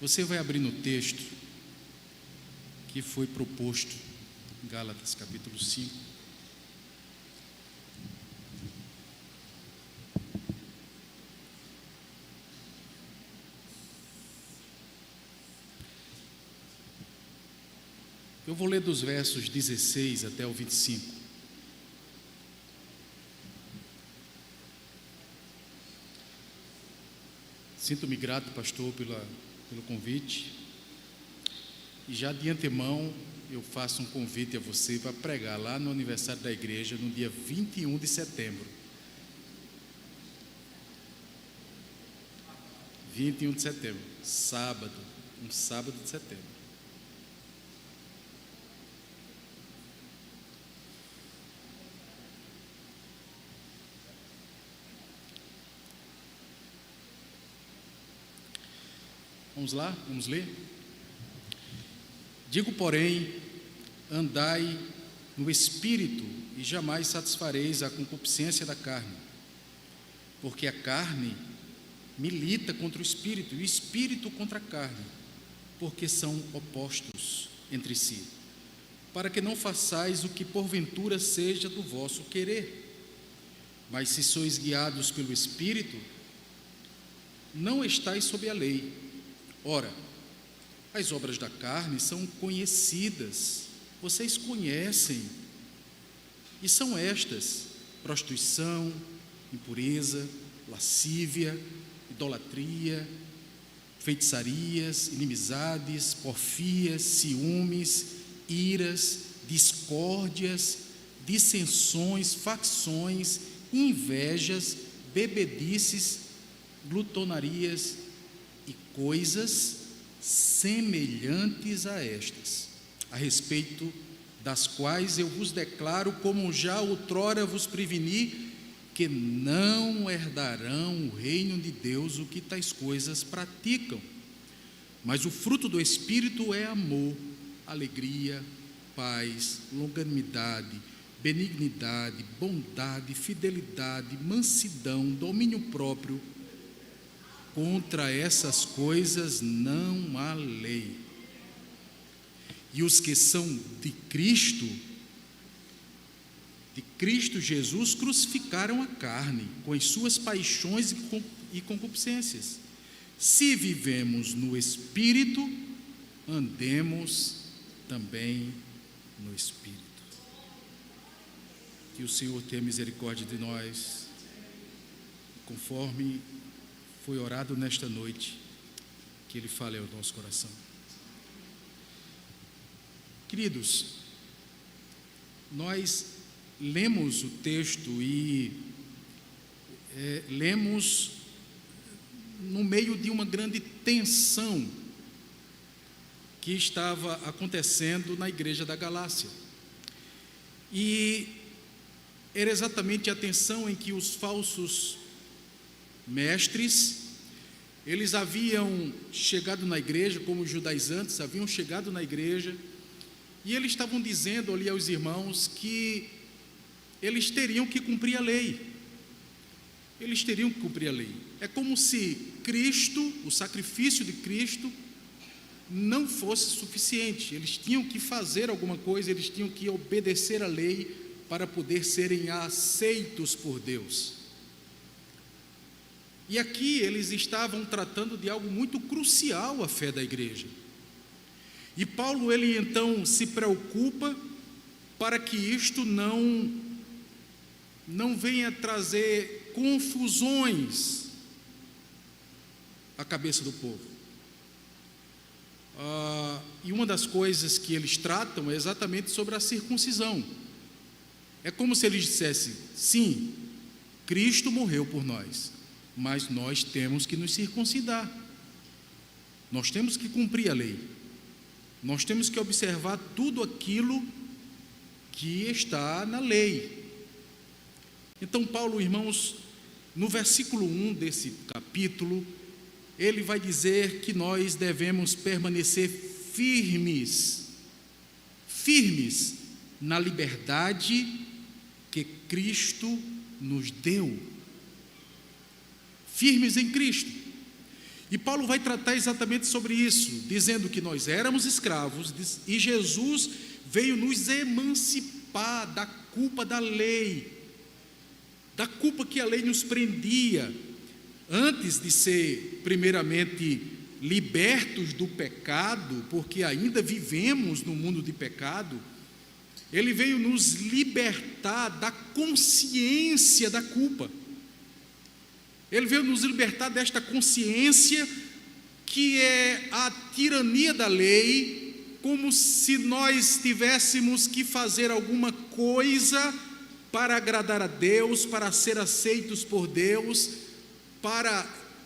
Você vai abrir no texto que foi proposto em Gálatas capítulo 5. Eu vou ler dos versos 16 até o 25. Sinto-me grato, pastor, pelo convite. E já de antemão eu faço um convite a você para pregar lá no aniversário da igreja no dia 21 de setembro. 21 de setembro, sábado, um sábado de setembro. Vamos lá, vamos ler? Digo, porém, andai no Espírito e jamais satisfareis a concupiscência da carne, porque a carne milita contra o Espírito e o Espírito contra a carne, porque são opostos entre si, para que não façais o que porventura seja do vosso querer. Mas se sois guiados pelo Espírito, não estáis sob a lei. Ora, as obras da carne são conhecidas, vocês conhecem, e são estas: prostituição, impureza, lascívia, idolatria, feitiçarias, inimizades, porfias, ciúmes, iras, discórdias, dissensões, facções, invejas, bebedices, glutonarias e coisas semelhantes a estas, a respeito das quais eu vos declaro, como já outrora vos preveni, que não herdarão o reino de Deus o que tais coisas praticam. Mas o fruto do Espírito é amor, alegria, paz, longanimidade, benignidade, bondade, fidelidade, mansidão, domínio próprio. Contra essas coisas não há lei. E os que são de Cristo Jesus, crucificaram a carne com as suas paixões e concupiscências. Se vivemos no Espírito, andemos também no Espírito. Que o Senhor tenha misericórdia de nós, conforme foi orado nesta noite, que Ele fale ao nosso coração. Queridos, nós lemos o texto e lemos no meio de uma grande tensão que estava acontecendo na igreja da Galácia. E era exatamente a tensão em que os falsos mestres, eles haviam chegado na igreja, como os judaizantes haviam chegado na igreja, e eles estavam dizendo ali aos irmãos que eles teriam que cumprir a lei. Eles teriam que cumprir a lei. É como se Cristo, o sacrifício de Cristo, não fosse suficiente. Eles tinham que fazer alguma coisa, eles tinham que obedecer à lei para poder serem aceitos por Deus. E aqui eles estavam tratando de algo muito crucial à fé da igreja. E Paulo, ele então se preocupa para que isto não venha trazer confusões à cabeça do povo. E uma das coisas que eles tratam é exatamente sobre a circuncisão. É como se eles dissessem: sim, Cristo morreu por nós, mas nós temos que nos circuncidar, nós temos que cumprir a lei, nós temos que observar tudo aquilo que está na lei. Então Paulo, irmãos, no versículo 1 desse capítulo, ele vai dizer que nós devemos permanecer firmes na liberdade que Cristo nos deu. Firmes em Cristo. E Paulo vai tratar exatamente sobre isso, dizendo que nós éramos escravos e Jesus veio nos emancipar da culpa da lei, da culpa que a lei nos prendia, antes de ser primeiramente libertos do pecado, porque ainda vivemos no mundo de pecado. Ele veio nos libertar da consciência da culpa. Ele veio nos libertar desta consciência que é a tirania da lei, como se nós tivéssemos que fazer alguma coisa para agradar a Deus, para ser aceitos por Deus, para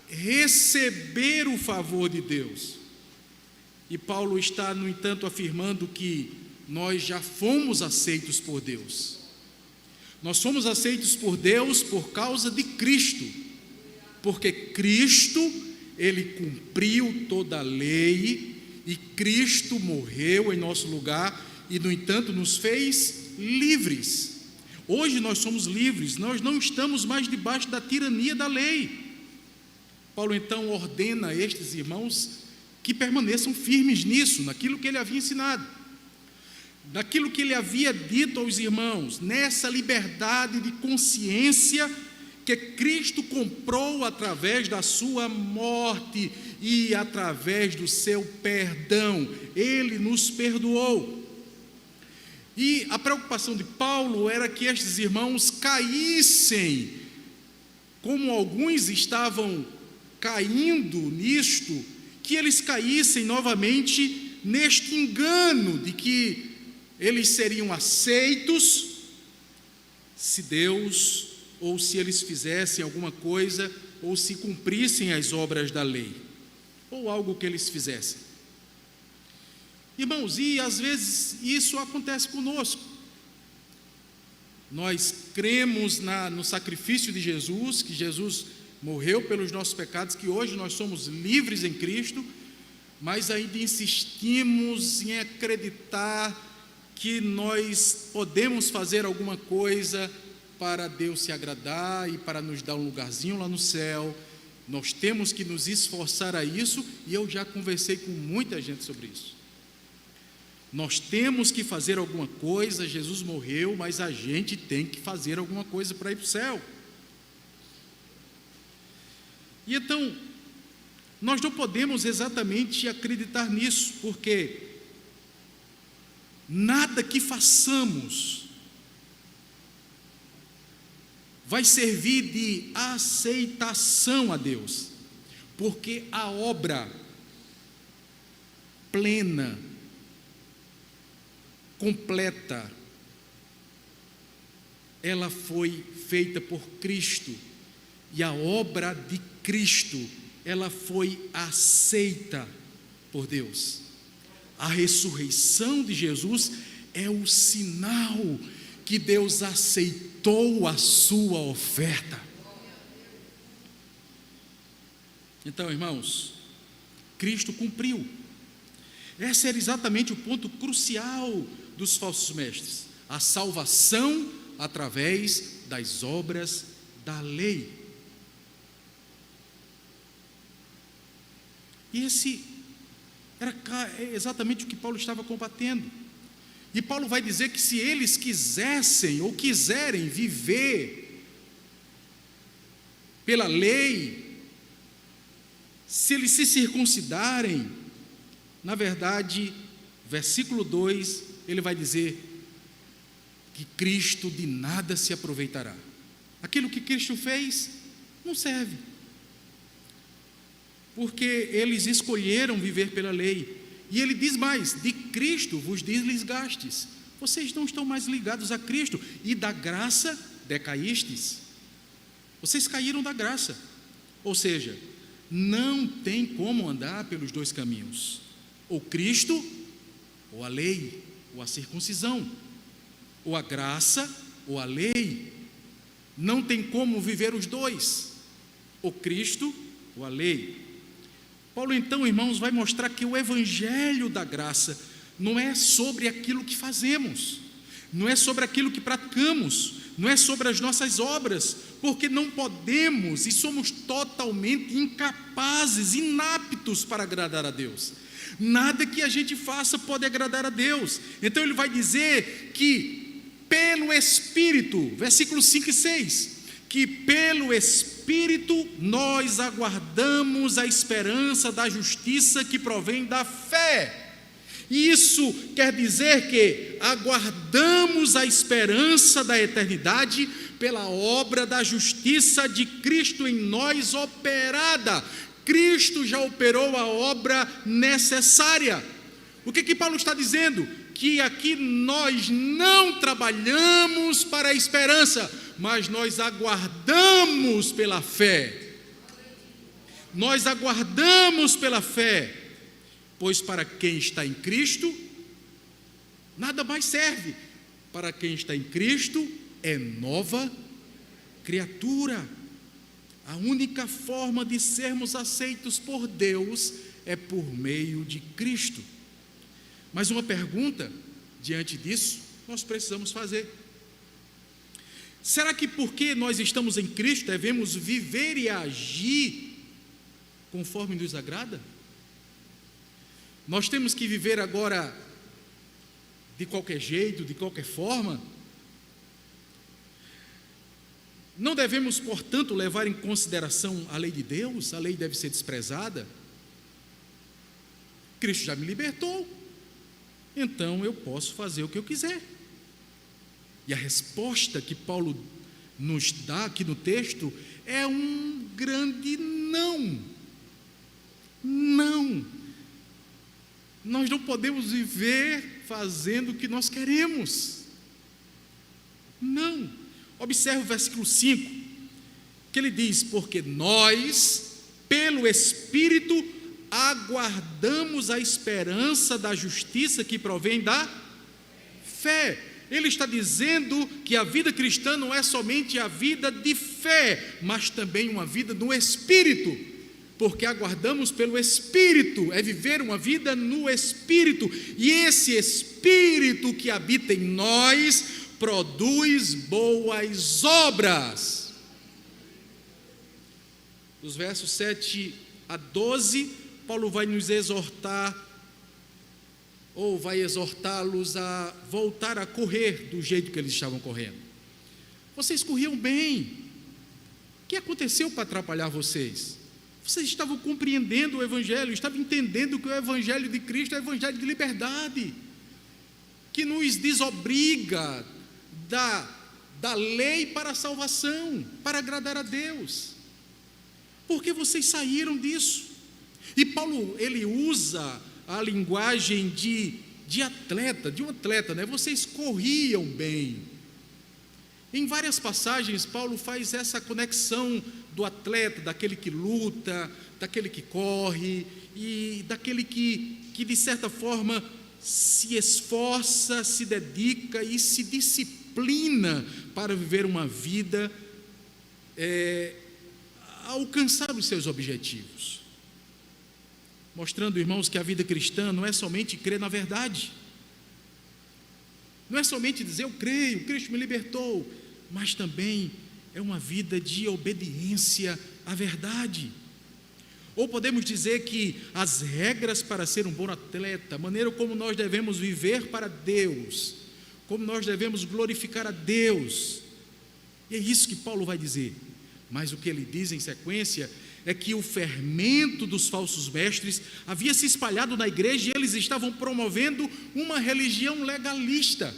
receber o favor de Deus. E Paulo está, no entanto, afirmando que nós já fomos aceitos por Deus. Nós somos aceitos por Deus por causa de Cristo, porque Cristo, Ele cumpriu toda a lei, e Cristo morreu em nosso lugar, e no entanto nos fez livres. Hoje nós somos livres, nós não estamos mais debaixo da tirania da lei. Paulo então ordena a estes irmãos que permaneçam firmes nisso, naquilo que ele havia ensinado, naquilo que ele havia dito aos irmãos, nessa liberdade de consciência que Cristo comprou através da sua morte e através do seu perdão. Ele nos perdoou. E a preocupação de Paulo era que estes irmãos caíssem, como alguns estavam caindo nisto, que eles caíssem novamente neste engano de que eles seriam aceitos se Deus, ou se eles fizessem alguma coisa, ou se cumprissem as obras da lei, ou algo que eles fizessem. Irmãos, e às vezes isso acontece conosco. Nós cremos no sacrifício de Jesus, que Jesus morreu pelos nossos pecados, que hoje nós somos livres em Cristo, mas ainda insistimos em acreditar que nós podemos fazer alguma coisa para Deus se agradar e para nos dar um lugarzinho lá no céu. Nós temos que nos esforçar a isso, e eu já conversei com muita gente sobre isso. Nós temos que fazer alguma coisa, Jesus morreu, mas a gente tem que fazer alguma coisa para ir para o céu. E então, nós não podemos exatamente acreditar nisso, porque nada que façamos vai servir de aceitação a Deus, porque a obra plena, completa, ela foi feita por Cristo, e a obra de Cristo, ela foi aceita por Deus. A ressurreição de Jesus é o sinal que Deus aceitou a sua oferta. Então, irmãos, Cristo cumpriu. Esse era exatamente o ponto crucial dos falsos mestres: a salvação através das obras da lei. E esse era exatamente o que Paulo estava combatendo. E Paulo vai dizer que se eles quisessem ou quiserem viver pela lei, se eles se circuncidarem, na verdade, versículo 2, ele vai dizer que Cristo de nada se aproveitará. Aquilo que Cristo fez não serve, porque eles escolheram viver pela lei. E ele diz mais: de Cristo vos desligastes. Vocês não estão mais ligados a Cristo, e da graça decaístes. Vocês caíram da graça. Ou seja, não tem como andar pelos dois caminhos: ou Cristo, ou a lei, ou a circuncisão, ou a graça, ou a lei. Não tem como viver os dois: ou Cristo, ou a lei. Paulo então, irmãos, vai mostrar que o evangelho da graça não é sobre aquilo que fazemos, não é sobre aquilo que praticamos, não é sobre as nossas obras, porque não podemos e somos totalmente incapazes, inaptos para agradar a Deus. Nada que a gente faça pode agradar a Deus. Então ele vai dizer que pelo Espírito, versículos 5 e 6, que pelo Espírito nós aguardamos a esperança da justiça que provém da fé. Isso quer dizer que aguardamos a esperança da eternidade pela obra da justiça de Cristo em nós operada. Cristo já operou a obra necessária. O que Paulo está dizendo? Que aqui nós não trabalhamos para a esperança, mas nós aguardamos pela fé. Nós aguardamos pela fé, pois para quem está em Cristo, nada mais serve. Para quem está em Cristo, é nova criatura. A única forma de sermos aceitos por Deus é por meio de Cristo. Mas uma pergunta, diante disso, nós precisamos fazer. Será que porque nós estamos em Cristo, devemos viver e agir conforme nos agrada? Nós temos que viver agora de qualquer jeito, de qualquer forma? Não devemos, portanto, levar em consideração a lei de Deus? A lei deve ser desprezada? Cristo já me libertou, então eu posso fazer o que eu quiser. E a resposta que Paulo nos dá aqui no texto é um grande não. Não. Nós não podemos viver fazendo o que nós queremos. Não. Observe o versículo 5, que ele diz: porque nós, pelo Espírito, aguardamos a esperança da justiça que provém da fé. Ele está dizendo que a vida cristã não é somente a vida de fé, mas também uma vida no Espírito, porque aguardamos pelo Espírito, é viver uma vida no Espírito, e esse Espírito que habita em nós produz boas obras. Dos versos 7 a 12, Paulo vai nos exortar, ou vai exortá-los a voltar a correr do jeito que eles estavam correndo. Vocês corriam bem. O que aconteceu para atrapalhar vocês? Vocês estavam compreendendo o Evangelho, estavam entendendo que o Evangelho de Cristo é o Evangelho de liberdade, que nos desobriga da lei para a salvação, para agradar a Deus. Porque vocês saíram disso. E Paulo, ele usa a linguagem de um atleta, né? Vocês corriam bem. Em várias passagens, Paulo faz essa conexão do atleta, daquele que luta, daquele que corre, e daquele que de certa forma se esforça, se dedica e se disciplina para viver uma vida, alcançar os seus objetivos. Mostrando, irmãos, que a vida cristã não é somente crer na verdade, não é somente dizer eu creio, Cristo me libertou, mas também é uma vida de obediência à verdade. Ou podemos dizer que as regras para ser um bom atleta, a maneira como nós devemos viver para Deus, como nós devemos glorificar a Deus, e é isso que Paulo vai dizer. Mas o que ele diz em sequência é que o fermento dos falsos mestres havia se espalhado na igreja e eles estavam promovendo uma religião legalista.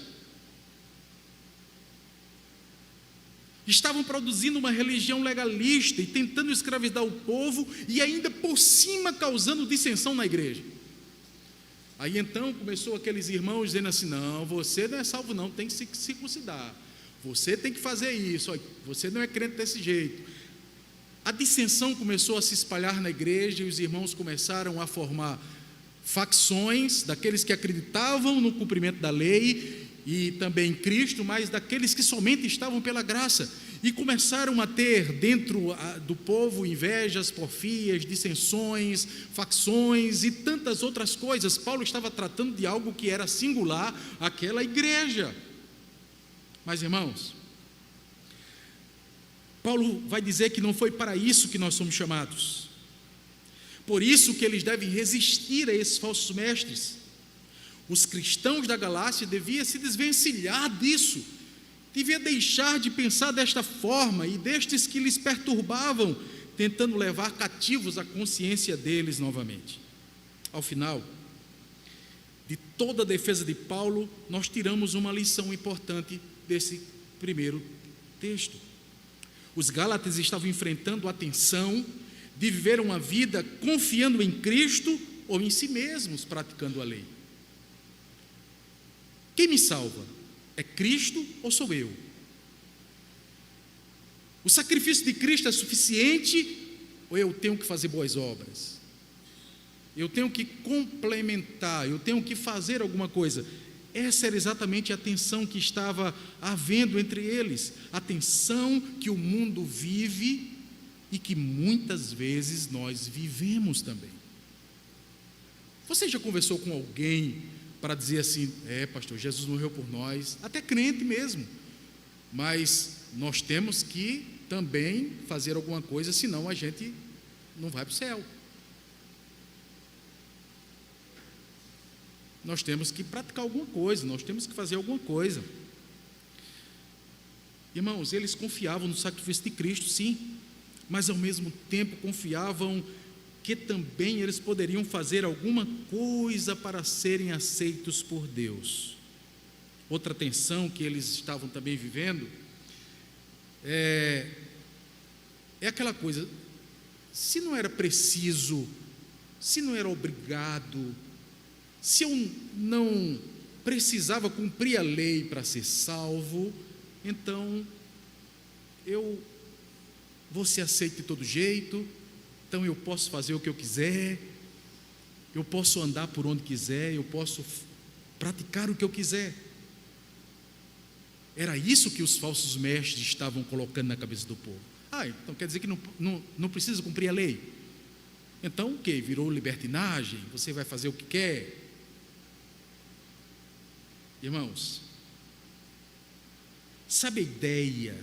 Estavam produzindo uma religião legalista e tentando escravizar o povo e ainda por cima causando dissensão na igreja. Aí então começou aqueles irmãos dizendo assim: não, você não é salvo não, tem que se circuncidar, você tem que fazer isso, você não é crente desse jeito. A dissensão começou a se espalhar na igreja e os irmãos começaram a formar facções daqueles que acreditavam no cumprimento da lei e também em Cristo, mas daqueles que somente estavam pela graça, e começaram a ter dentro do povo invejas, porfias, dissensões, facções e tantas outras coisas. Paulo estava tratando de algo que era singular àquela igreja. Mas, irmãos, Paulo vai dizer que não foi para isso que nós somos chamados. Por isso que eles devem resistir a esses falsos mestres. Os cristãos da Galácia deviam se desvencilhar disso, deviam deixar de pensar desta forma e destes que lhes perturbavam, tentando levar cativos a consciência deles novamente. Ao final de toda a defesa de Paulo, nós tiramos uma lição importante desse primeiro texto. Os gálatas estavam enfrentando a tensão de viver uma vida confiando em Cristo ou em si mesmos, praticando a lei. Quem me salva? É Cristo ou sou eu? O sacrifício de Cristo é suficiente ou eu tenho que fazer boas obras? Eu tenho que complementar, eu tenho que fazer alguma coisa. Essa era exatamente a tensão que estava havendo entre eles, a tensão que o mundo vive e que muitas vezes nós vivemos também. Você já conversou com alguém para dizer assim: pastor, Jesus morreu por nós, até crente mesmo, mas nós temos que também fazer alguma coisa, senão a gente não vai para o céu. Nós temos que praticar alguma coisa, nós temos que fazer alguma coisa. Irmãos, eles confiavam no sacrifício de Cristo, sim, mas ao mesmo tempo confiavam que também eles poderiam fazer alguma coisa para serem aceitos por Deus. Outra tensão que eles estavam também vivendo é aquela coisa: se não era preciso, se não era obrigado, se eu não precisava cumprir a lei para ser salvo, então eu vou ser aceito de todo jeito, então eu posso fazer o que eu quiser, eu posso andar por onde quiser, eu posso praticar o que eu quiser. Era isso que os falsos mestres estavam colocando na cabeça do povo. Então quer dizer que não precisa cumprir a lei? Então o quê? Virou libertinagem? Você vai fazer o que quer? Irmãos, sabe a ideia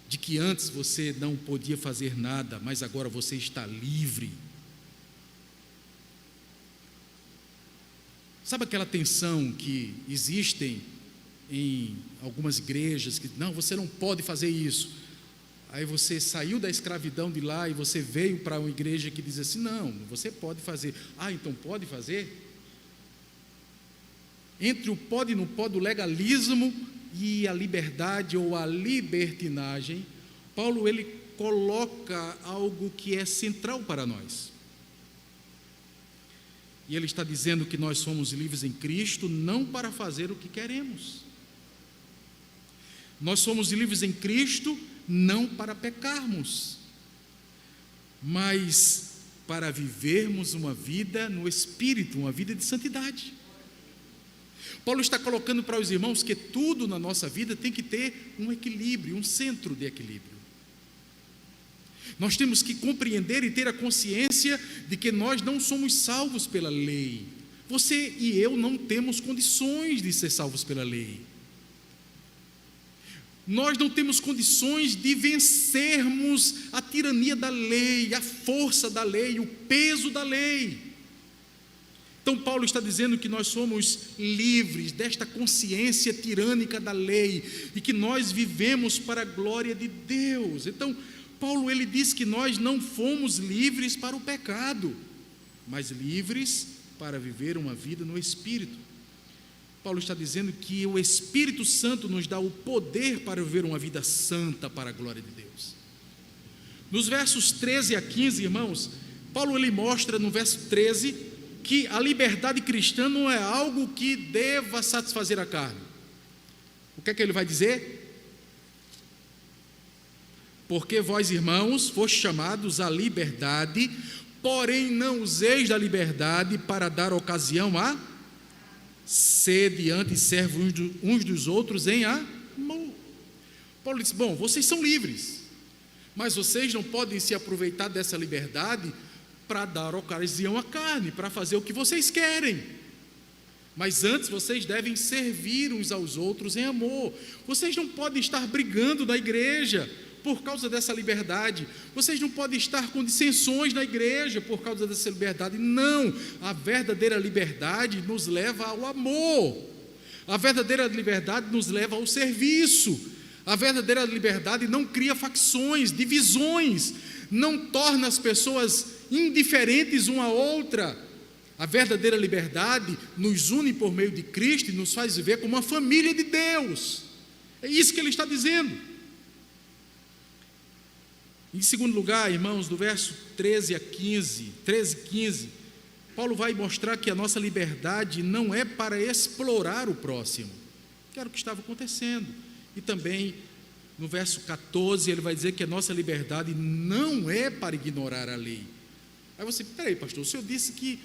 de que antes você não podia fazer nada, mas agora você está livre? Sabe aquela tensão que existe em algumas igrejas, que não, você não pode fazer isso. Aí você saiu da escravidão de lá e você veio para uma igreja que diz assim: não, você pode fazer. Então pode fazer? Entre o pode e não pode, o legalismo e a liberdade ou a libertinagem, Paulo ele coloca algo que é central para nós. E ele está dizendo que nós somos livres em Cristo não para fazer o que queremos. Nós somos livres em Cristo não para pecarmos, mas para vivermos uma vida no Espírito, uma vida de santidade. Paulo está colocando para os irmãos que tudo na nossa vida tem que ter um equilíbrio, um centro de equilíbrio. Nós temos que compreender e ter a consciência de que nós não somos salvos pela lei. Você e eu não temos condições de ser salvos pela lei. Nós não temos condições de vencermos a tirania da lei, a força da lei, o peso da lei. Então Paulo está dizendo que nós somos livres desta consciência tirânica da lei e que nós vivemos para a glória de Deus. Então Paulo ele diz que nós não fomos livres para o pecado, mas livres para viver uma vida no Espírito. Paulo está dizendo que o Espírito Santo nos dá o poder para viver uma vida santa para a glória de Deus. Nos versos 13 a 15, irmãos, Paulo ele mostra no verso 13 que a liberdade cristã não é algo que deva satisfazer a carne. O que é que ele vai dizer? Porque vós, irmãos, fostes chamados à liberdade, porém não useis da liberdade para dar ocasião a sede antes servo uns dos outros em amor. Paulo diz: bom, vocês são livres, mas vocês não podem se aproveitar dessa liberdade para dar ocasião à carne, para fazer o que vocês querem. Mas antes vocês devem servir uns aos outros em amor. Vocês não podem estar brigando na igreja por causa dessa liberdade. Vocês não podem estar com dissensões na igreja por causa dessa liberdade. Não, a verdadeira liberdade nos leva ao amor. A verdadeira liberdade nos leva ao serviço. A verdadeira liberdade não cria facções, divisões, não torna as pessoas indiferentes uma à outra. A verdadeira liberdade nos une por meio de Cristo e nos faz viver como uma família de Deus. É isso que ele está dizendo. Em segundo lugar, irmãos, do verso 13 a 15, Paulo vai mostrar que a nossa liberdade não é para explorar o próximo, que era o que estava acontecendo. E também, no verso 14, ele vai dizer que a nossa liberdade não é para ignorar a lei. Aí você, peraí, pastor, o senhor disse que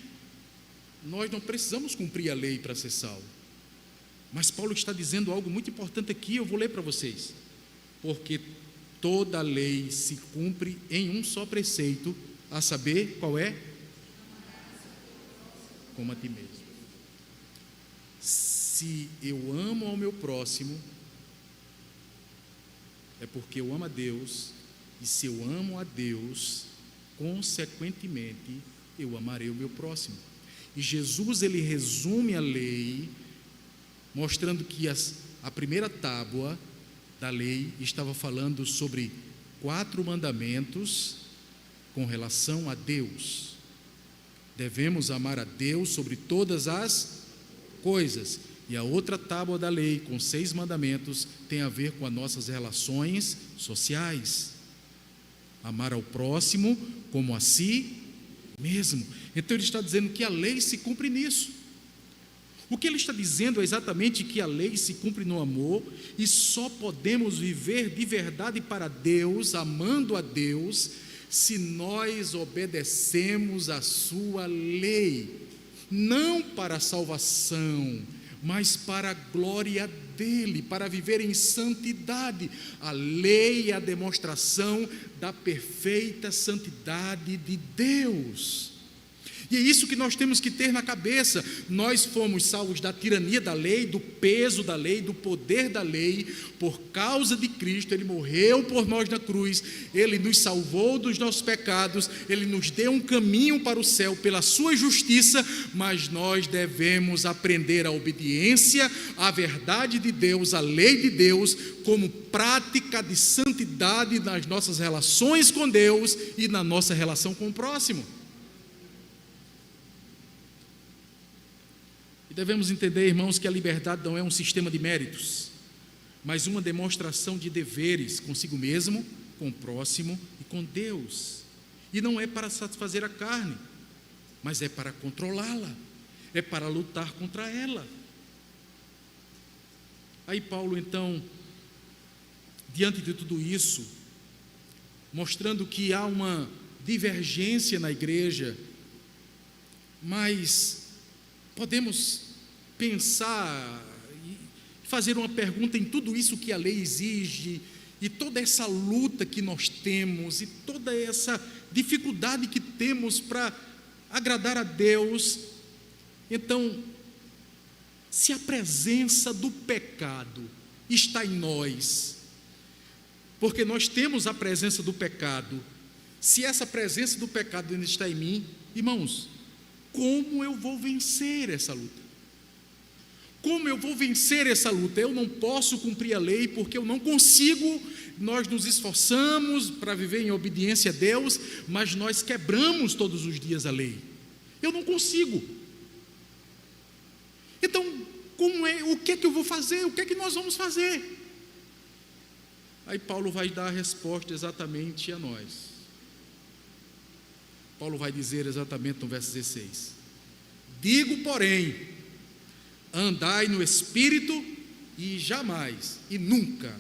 nós não precisamos cumprir a lei para ser salvo. Mas Paulo está dizendo algo muito importante aqui, eu vou ler para vocês. Porque toda a lei se cumpre em um só preceito, a saber, qual é? Como a ti mesmo. Se eu amo ao meu próximo, é porque eu amo a Deus, e se eu amo a Deus, consequentemente, eu amarei o meu próximo. E Jesus, ele resume a lei, mostrando que a primeira tábua da lei estava falando sobre 4 mandamentos com relação a Deus. Devemos amar a Deus sobre todas as coisas. E a outra tábua da lei, com 6 mandamentos, tem a ver com as nossas relações sociais. Amar ao próximo como a si mesmo. Então ele está dizendo que a lei se cumpre nisso. O que ele está dizendo é exatamente que a lei se cumpre no amor, e só podemos viver de verdade para Deus, amando a Deus, se nós obedecemos a sua lei, não para a salvação, mas para a glória dele, para viver em santidade. A lei é a demonstração da perfeita santidade de Deus. E é isso que nós temos que ter na cabeça. Nós fomos salvos da tirania da lei, do peso da lei, do poder da lei, por causa de Cristo. Ele morreu por nós na cruz, Ele nos salvou dos nossos pecados, Ele nos deu um caminho para o céu pela sua justiça, mas nós devemos aprender a obediência, a verdade de Deus, a lei de Deus, como prática de santidade nas nossas relações com Deus e na nossa relação com o próximo. Devemos entender, irmãos, que a liberdade não é um sistema de méritos, mas uma demonstração de deveres consigo mesmo, com o próximo e com Deus. E não é para satisfazer a carne, mas é para controlá-la, é para lutar contra ela. Aí Paulo, então, diante de tudo isso, mostrando que há uma divergência na igreja, mas podemos pensar e fazer uma pergunta em tudo isso que a lei exige, e toda essa luta que nós temos, e toda essa dificuldade que temos para agradar a Deus. Então, se a presença do pecado está em nós, porque nós temos a presença do pecado, se essa presença do pecado ainda está em mim, irmãos, como eu vou vencer essa luta? Como eu vou vencer essa luta? Eu não posso cumprir a lei porque eu não consigo. Nós nos esforçamos para viver em obediência a Deus, mas nós quebramos todos os dias a lei. Eu não consigo. Então, o que é que eu vou fazer? O que é que nós vamos fazer? Aí Paulo vai dar a resposta exatamente a nós. Paulo vai dizer exatamente no verso 16: digo, porém, andai no Espírito, e jamais, e nunca,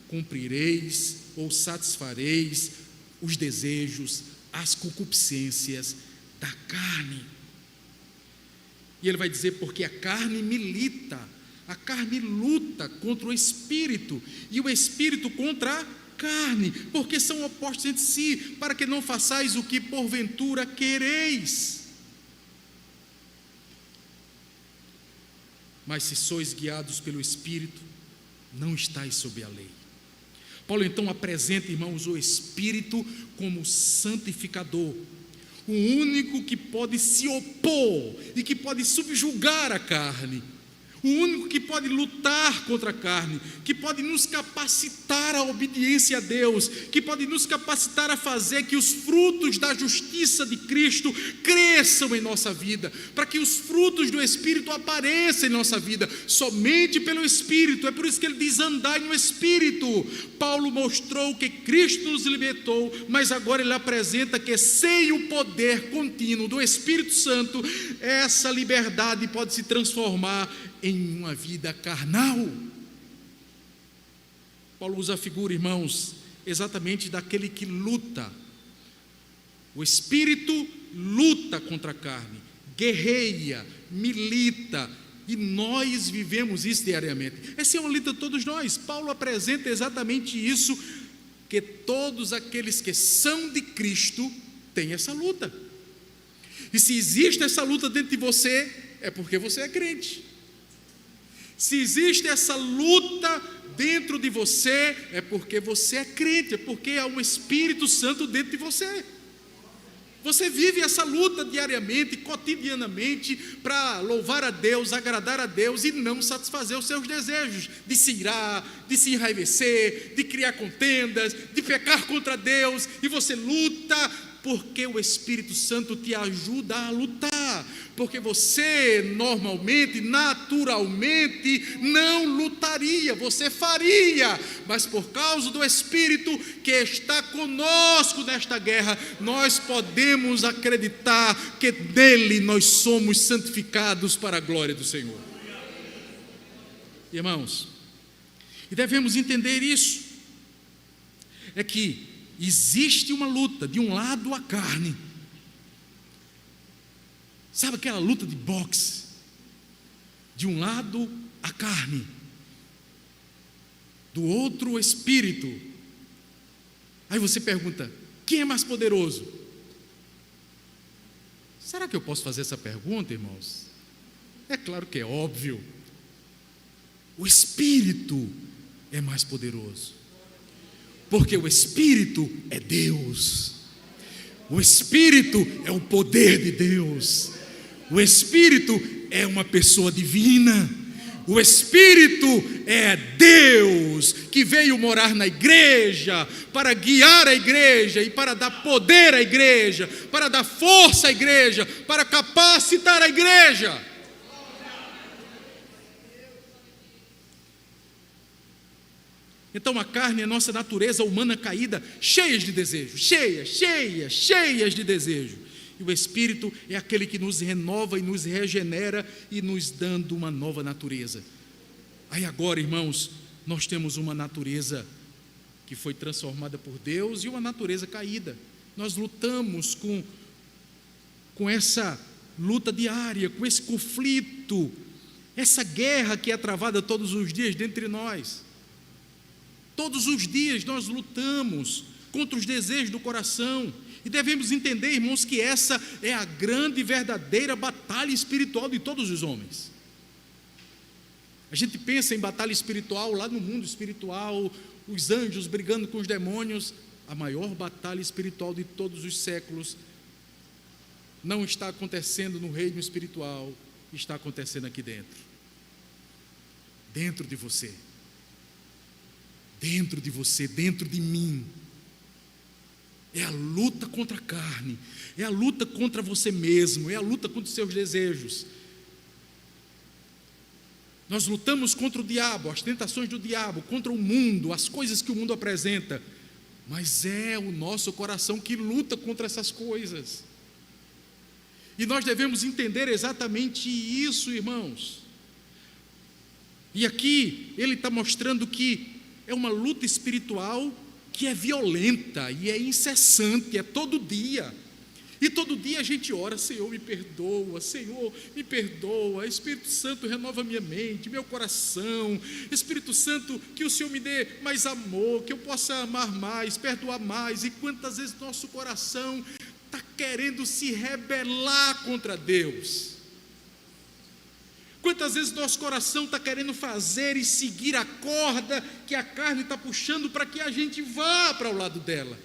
cumprireis ou satisfareis os desejos, as concupiscências da carne. E ele vai dizer, porque a carne milita, a carne luta contra o Espírito, e o Espírito contra a carne, porque são opostos entre si, para que não façais o que porventura quereis. mas se sois guiados pelo Espírito, não estáis sob a lei. Paulo então apresenta, irmãos, o Espírito como santificador, o único que pode se opor e que pode subjugar a carne, o único que pode lutar contra a carne, que pode nos capacitar à obediência a Deus, que pode nos capacitar a fazer que os frutos da justiça de Cristo cresçam em nossa vida, para que os frutos do Espírito apareçam em nossa vida, somente pelo Espírito. É por isso que ele diz: andai no Espírito. Paulo mostrou que Cristo nos libertou, mas agora ele apresenta que sem o poder contínuo do Espírito Santo, essa liberdade pode se transformar em uma vida carnal. Paulo usa a figura, irmãos, exatamente daquele que luta. O Espírito luta contra a carne, guerreia, milita, e nós vivemos isso diariamente. Essa é uma luta de todos nós. Paulo apresenta exatamente isso, que todos aqueles que são de Cristo têm essa luta. E se existe essa luta dentro de você, é porque você é crente. Se existe essa luta dentro de você, é porque você é crente, é porque há um Espírito Santo dentro de você. Você vive essa luta diariamente, cotidianamente, para louvar a Deus, agradar a Deus e não satisfazer os seus desejos, de se irar, de se enraivecer, de criar contendas, de pecar contra Deus, e você luta porque o Espírito Santo te ajuda a lutar, porque você normalmente, naturalmente, não lutaria, você faria, mas por causa do Espírito que está conosco nesta guerra, nós podemos acreditar que dele nós somos santificados para a glória do Senhor. Irmãos, e devemos entender isso, é que existe uma luta, de um lado a carne. Sabe aquela luta de boxe? De um lado a carne, do outro o espírito. Aí você pergunta: quem é mais poderoso? Será que eu posso fazer essa pergunta, irmãos? É claro que é óbvio. O espírito é mais poderoso, porque o Espírito é Deus, o Espírito é o poder de Deus, o Espírito é uma pessoa divina, o Espírito é Deus que veio morar na igreja, para guiar a igreja e para dar poder à igreja, para dar força à igreja, para capacitar a igreja. Então a carne é a nossa natureza humana caída, cheias de desejos, cheias de desejo. E o Espírito é aquele que nos renova e nos regenera e nos dando uma nova natureza. Aí agora, irmãos, nós temos uma natureza que foi transformada por Deus e uma natureza caída. Nós lutamos com essa luta diária, com esse conflito, essa guerra que é travada todos os dias dentre nós. Todos os dias nós lutamos contra os desejos do coração, e devemos entender, irmãos, que essa é a grande e verdadeira batalha espiritual de todos os homens. A gente pensa em batalha espiritual lá no mundo espiritual, os anjos brigando com os demônios. A maior batalha espiritual de todos os séculos não está acontecendo no reino espiritual, está acontecendo aqui dentro de você. Dentro de você, dentro de mim. É a luta contra a carne, é a luta contra você mesmo, é a luta contra os seus desejos. Nós lutamos contra o diabo, as tentações do diabo, contra o mundo, as coisas que o mundo apresenta, mas é o nosso coração que luta contra essas coisas. E nós devemos entender exatamente isso, irmãos. E aqui ele está mostrando que é uma luta espiritual que é violenta e é incessante, é todo dia. E todo dia a gente ora: Senhor, me perdoa, Senhor, me perdoa. Espírito Santo, renova minha mente, meu coração. Espírito Santo, que o Senhor me dê mais amor, que eu possa amar mais, perdoar mais. E quantas vezes nosso coração está querendo se rebelar contra Deus? Quantas vezes nosso coração está querendo fazer e seguir a corda que a carne está puxando para que a gente vá para o lado dela.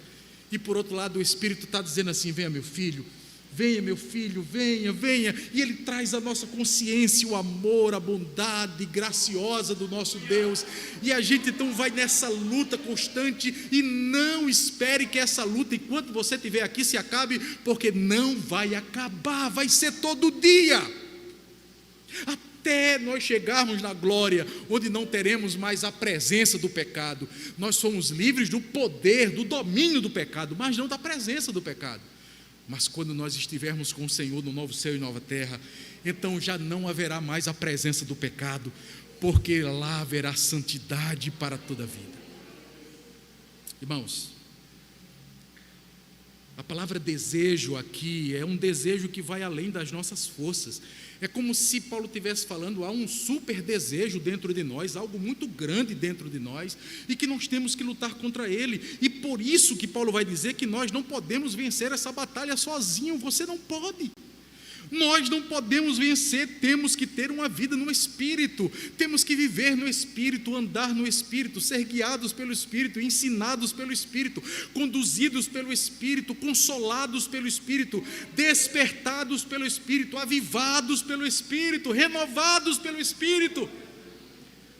E por outro lado o Espírito está dizendo assim: venha meu filho, venha, venha. E Ele traz à nossa consciência o amor, a bondade graciosa do nosso Deus. E a gente então vai nessa luta constante, e não espere que essa luta, enquanto você estiver aqui, se acabe, porque não vai acabar, vai ser todo dia, até nós chegarmos na glória, onde não teremos mais a presença do pecado. Nós somos livres do poder, do domínio do pecado, mas não da presença do pecado. Mas quando nós estivermos com o Senhor no novo céu e nova terra, então já não haverá mais a presença do pecado, porque lá haverá santidade para toda a vida. Irmãos, a palavra desejo aqui é um desejo que vai além das nossas forças. É como se Paulo estivesse falando: há um super desejo dentro de nós, algo muito grande dentro de nós, e que nós temos que lutar contra ele. E por isso que Paulo vai dizer que nós não podemos vencer essa batalha sozinho. Você não pode. Nós não podemos vencer, temos que ter uma vida no Espírito, temos que viver no Espírito, andar no Espírito, ser guiados pelo Espírito, ensinados pelo Espírito, conduzidos pelo Espírito, consolados pelo Espírito, despertados pelo Espírito, avivados pelo Espírito, renovados pelo Espírito.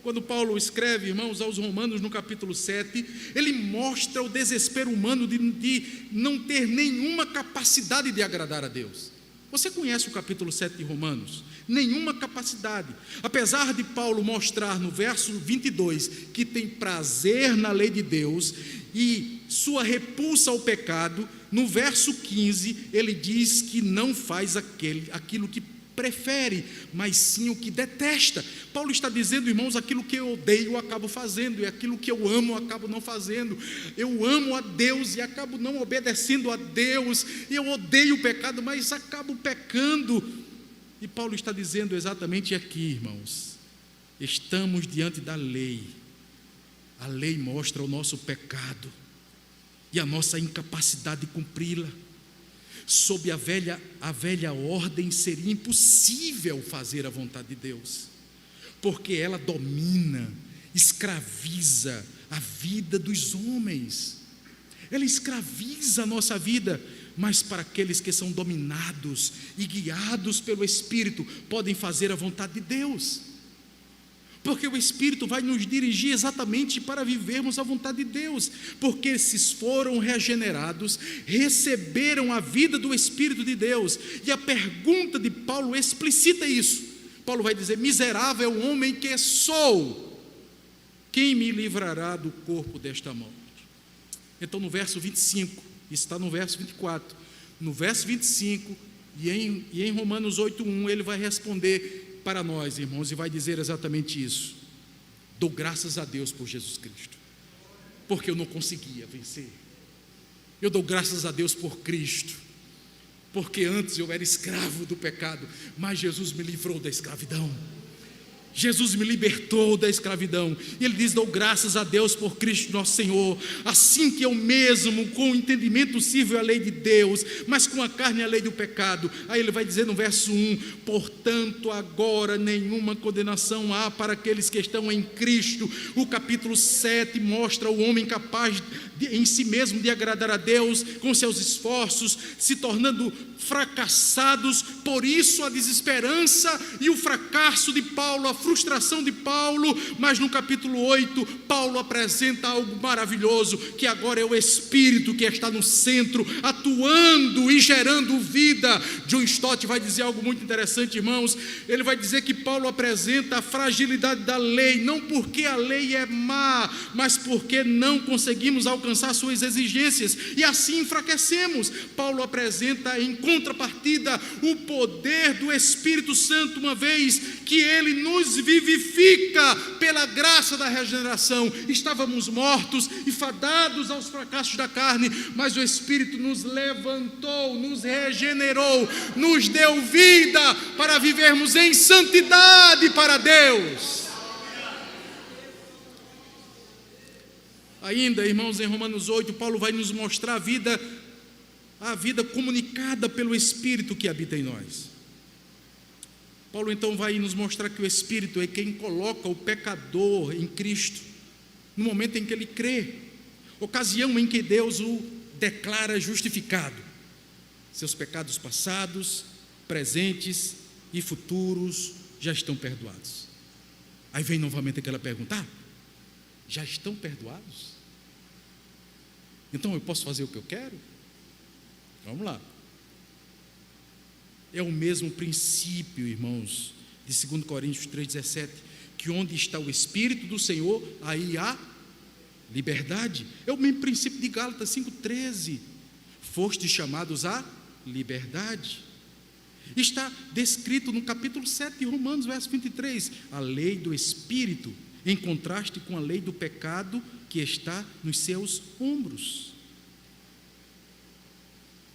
Quando Paulo escreve, irmãos, aos Romanos no capítulo 7, ele mostra o desespero humano de não ter nenhuma capacidade de agradar a Deus. Você conhece o capítulo 7 de Romanos? Nenhuma capacidade. Apesar de Paulo mostrar no verso 22 que tem prazer na lei de Deus e sua repulsa ao pecado, no verso 15 ele diz que não faz aquilo que prefere, mas sim o que detesta. Paulo está dizendo, irmãos, aquilo que eu odeio eu acabo fazendo, e aquilo que eu amo eu acabo não fazendo. Eu amo a Deus e acabo não obedecendo a Deus. Eu odeio o pecado, mas acabo pecando. E Paulo está dizendo exatamente aqui, irmãos, estamos diante da lei. A lei mostra o nosso pecado e a nossa incapacidade de cumpri-la. Sob a velha ordem seria impossível fazer a vontade de Deus, porque ela domina, escraviza a vida dos homens. Ela escraviza a nossa vida, mas para aqueles que são dominados e guiados pelo Espírito, podem fazer a vontade de Deus, porque o Espírito vai nos dirigir exatamente para vivermos a vontade de Deus, porque esses foram regenerados, receberam a vida do Espírito de Deus. E a pergunta de Paulo explicita isso. Paulo vai dizer: miserável homem que sou, quem me livrará do corpo desta morte? Então no verso 25, está no verso 24, no verso 25 e em Romanos 8:1 ele vai responder para nós, irmãos, e vai dizer exatamente isso: dou graças a Deus por Jesus Cristo, porque eu não conseguia vencer. Eu dou graças a Deus por Cristo, porque antes eu era escravo do pecado, mas Jesus me livrou da escravidão. Jesus me libertou da escravidão. E ele diz: dou graças a Deus por Cristo nosso Senhor, assim que eu mesmo com o entendimento sirvo a lei de Deus, mas com a carne a lei do pecado. Aí ele vai dizer no verso 1: portanto agora nenhuma condenação há para aqueles que estão em Cristo. O capítulo 7 mostra o homem capaz em si mesmo de agradar a Deus com seus esforços, se tornando fracassados. Por isso a desesperança e o fracasso de Paulo, a frustração de Paulo. Mas no capítulo 8 Paulo apresenta algo maravilhoso, que agora é o Espírito que está no centro, atuando e gerando vida. John Stott vai dizer algo muito interessante, irmãos. Ele vai dizer que Paulo apresenta a fragilidade da lei, não porque a lei é má, mas porque não conseguimos alcançar suas exigências e assim enfraquecemos. Paulo apresenta em contrapartida o poder do Espírito Santo, uma vez que ele nos vivifica pela graça da regeneração. Estávamos mortos e fadados aos fracassos da carne, mas o Espírito nos levantou, nos regenerou, nos deu vida para vivermos em santidade para Deus. Ainda, irmãos, em Romanos 8, Paulo vai nos mostrar a vida comunicada pelo Espírito que habita em nós. Paulo então vai nos mostrar que o Espírito é quem coloca o pecador em Cristo, no momento em que ele crê, ocasião em que Deus o declara justificado. Seus pecados passados, presentes e futuros já estão perdoados. Aí vem novamente aquela pergunta: já estão perdoados? Então eu posso fazer o que eu quero? Vamos lá. É o mesmo princípio, irmãos, de 2 Coríntios 3,17, que onde está o Espírito do Senhor, aí há liberdade. É o mesmo princípio de Gálatas 5,13, fostes chamados à liberdade. Está descrito no capítulo 7 de Romanos, verso 23, a lei do Espírito, em contraste com a lei do pecado que está nos seus ombros.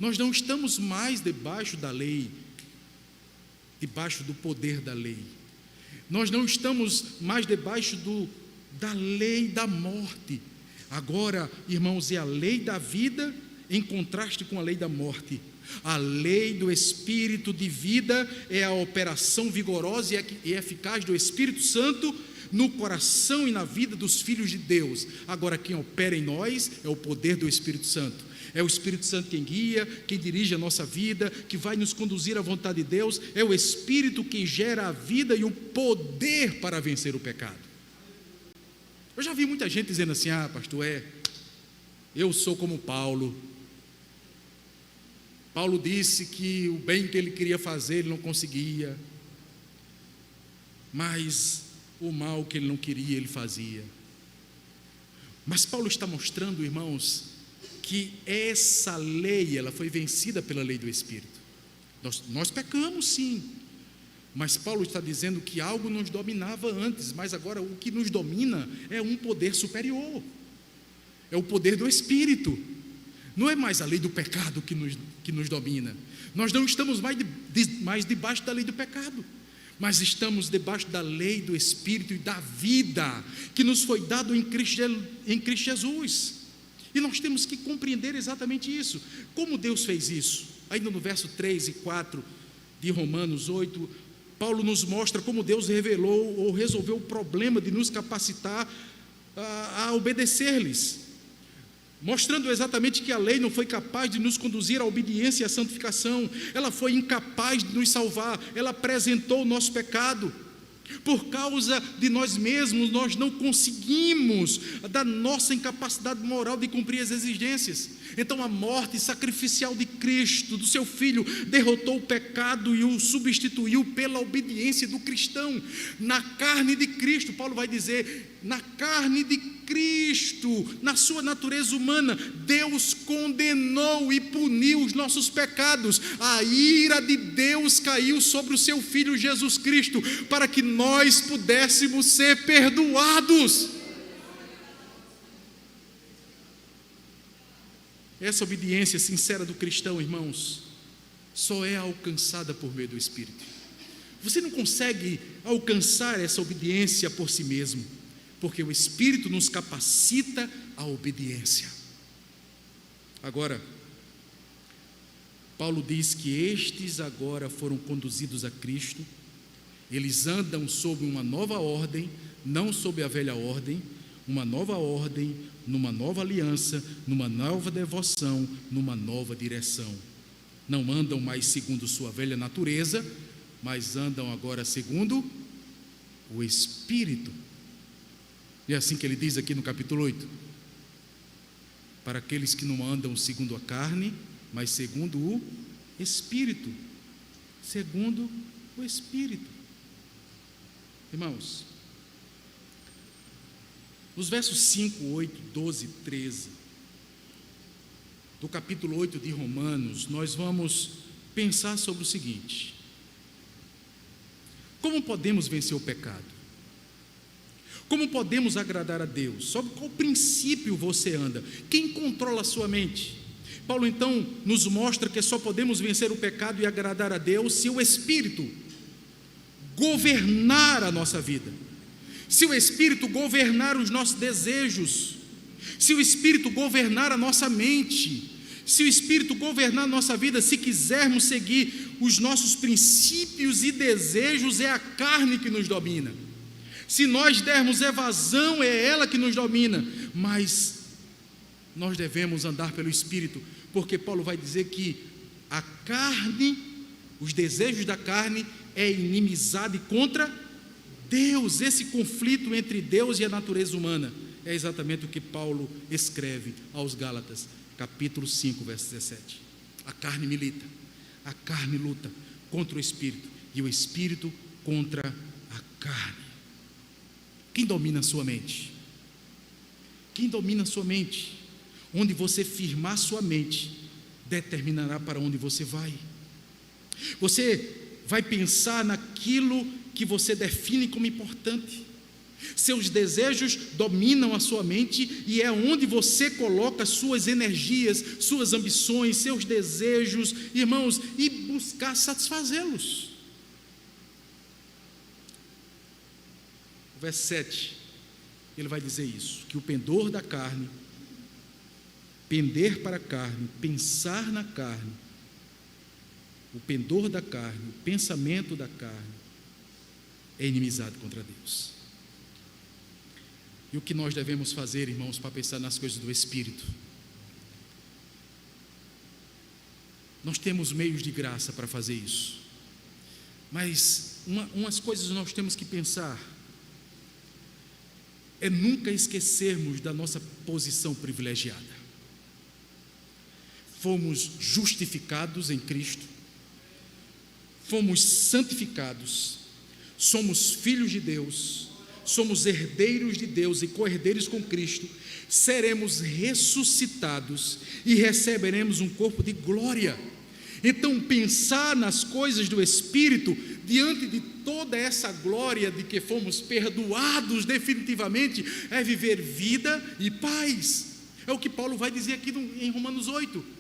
Nós não estamos mais debaixo da lei, debaixo do poder da lei. Nós não estamos mais debaixo da lei da morte. Agora, irmãos, é a lei da vida em contraste com a lei da morte. A lei do Espírito de vida é a operação vigorosa e eficaz do Espírito Santo no coração e na vida dos filhos de Deus. Agora, quem opera em nós é o poder do Espírito Santo. É o Espírito Santo quem guia, quem dirige a nossa vida, que vai nos conduzir à vontade de Deus. É o Espírito quem gera a vida e o poder para vencer o pecado. Eu já vi muita gente dizendo assim: pastor, eu sou como Paulo. Paulo disse que o bem que ele queria fazer, ele não conseguia, mas o mal que ele não queria, ele fazia. Mas Paulo está mostrando, irmãos, que essa lei, ela foi vencida pela lei do Espírito. Nós pecamos sim, mas Paulo está dizendo que algo nos dominava antes, mas agora o que nos domina é um poder superior, é o poder do Espírito. Não é mais a lei do pecado que nos domina. Nós não estamos mais debaixo da lei do pecado, mas estamos debaixo da lei do Espírito e da vida que nos foi dado em Cristo Jesus. E nós temos que compreender exatamente isso. Como Deus fez isso? Ainda no verso 3 e 4 de Romanos 8, Paulo nos mostra como Deus revelou ou resolveu o problema de nos capacitar a obedecer-lhes, mostrando exatamente que a lei não foi capaz de nos conduzir à obediência e à santificação. Ela foi incapaz de nos salvar. Ela apresentou o nosso pecado. Por causa de nós mesmos, nós não conseguimos, da nossa incapacidade moral de cumprir as exigências. Então a morte sacrificial de Cristo, do seu Filho, derrotou o pecado e o substituiu pela obediência do cristão. Na carne de Cristo, Paulo vai dizer, na carne de Cristo, na sua natureza humana, Deus condenou e puniu os nossos pecados. A ira de Deus caiu sobre o seu Filho Jesus Cristo, para que nós pudéssemos ser perdoados. Essa obediência sincera do cristão, irmãos, só é alcançada por meio do Espírito. Você não consegue alcançar essa obediência por si mesmo, porque o Espírito nos capacita à obediência. Agora, Paulo diz que estes agora foram conduzidos a Cristo. Eles andam sob uma nova ordem, não sob a velha ordem, uma nova ordem, numa nova aliança, numa nova devoção, numa nova direção. Não andam mais segundo sua velha natureza, mas andam agora segundo o Espírito. E é assim que ele diz aqui no capítulo 8: para aqueles que não andam segundo a carne, mas segundo o Espírito. Segundo o Espírito. Irmãos, nos versos 5, 8, 12, 13 do capítulo 8 de Romanos, nós vamos pensar sobre o seguinte: como podemos vencer o pecado? Como podemos agradar a Deus? Sobre qual princípio você anda? Quem controla a sua mente? Paulo então nos mostra que só podemos vencer o pecado e agradar a Deus se o Espírito governar a nossa vida, se o Espírito governar os nossos desejos, se o Espírito governar a nossa mente, se o Espírito governar a nossa vida, se quisermos seguir os nossos princípios e desejos, é a carne que nos domina. Se nós dermos evasão, é ela que nos domina. Mas nós devemos andar pelo Espírito, porque Paulo vai dizer que a carne, os desejos da carne, é inimizade contra Deus. Esse conflito entre Deus e a natureza humana é exatamente o que Paulo escreve aos Gálatas, capítulo 5, verso 17. A carne milita, a carne luta contra o Espírito, e o Espírito contra a carne. Quem domina a sua mente? Quem domina a sua mente? Onde você firmar sua mente, determinará para onde você vai. Você vai pensar naquilo que você define como importante. Seus desejos dominam a sua mente, e é onde você coloca suas energias, suas ambições, seus desejos, irmãos, e buscar satisfazê-los. O verso 7, ele vai dizer isso, que o pendor da carne, pender para a carne, pensar na carne, o pendor da carne, o pensamento da carne, é inimizade contra Deus. E o que nós devemos fazer, irmãos, para pensar nas coisas do Espírito? Nós temos meios de graça para fazer isso, mas umas coisas nós temos que pensar, é nunca esquecermos da nossa posição privilegiada. Fomos justificados em Cristo, fomos santificados, somos filhos de Deus, somos herdeiros de Deus e co-herdeiros com Cristo, seremos ressuscitados e receberemos um corpo de glória. Então, pensar nas coisas do Espírito, diante de toda essa glória de que fomos perdoados definitivamente, é viver vida e paz. É o que Paulo vai dizer aqui em Romanos 8.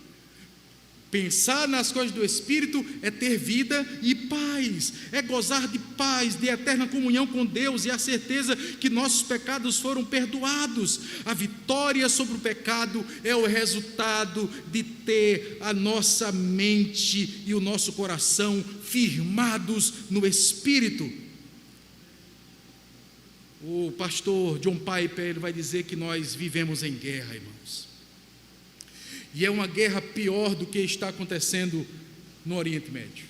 Pensar nas coisas do Espírito é ter vida e paz, é gozar de paz, de eterna comunhão com Deus e a certeza que nossos pecados foram perdoados. A vitória sobre o pecado é o resultado de ter a nossa mente e o nosso coração firmados no Espírito. O pastor John Piper, ele vai dizer que nós vivemos em guerra, irmãos. E é uma guerra pior do que está acontecendo no Oriente Médio.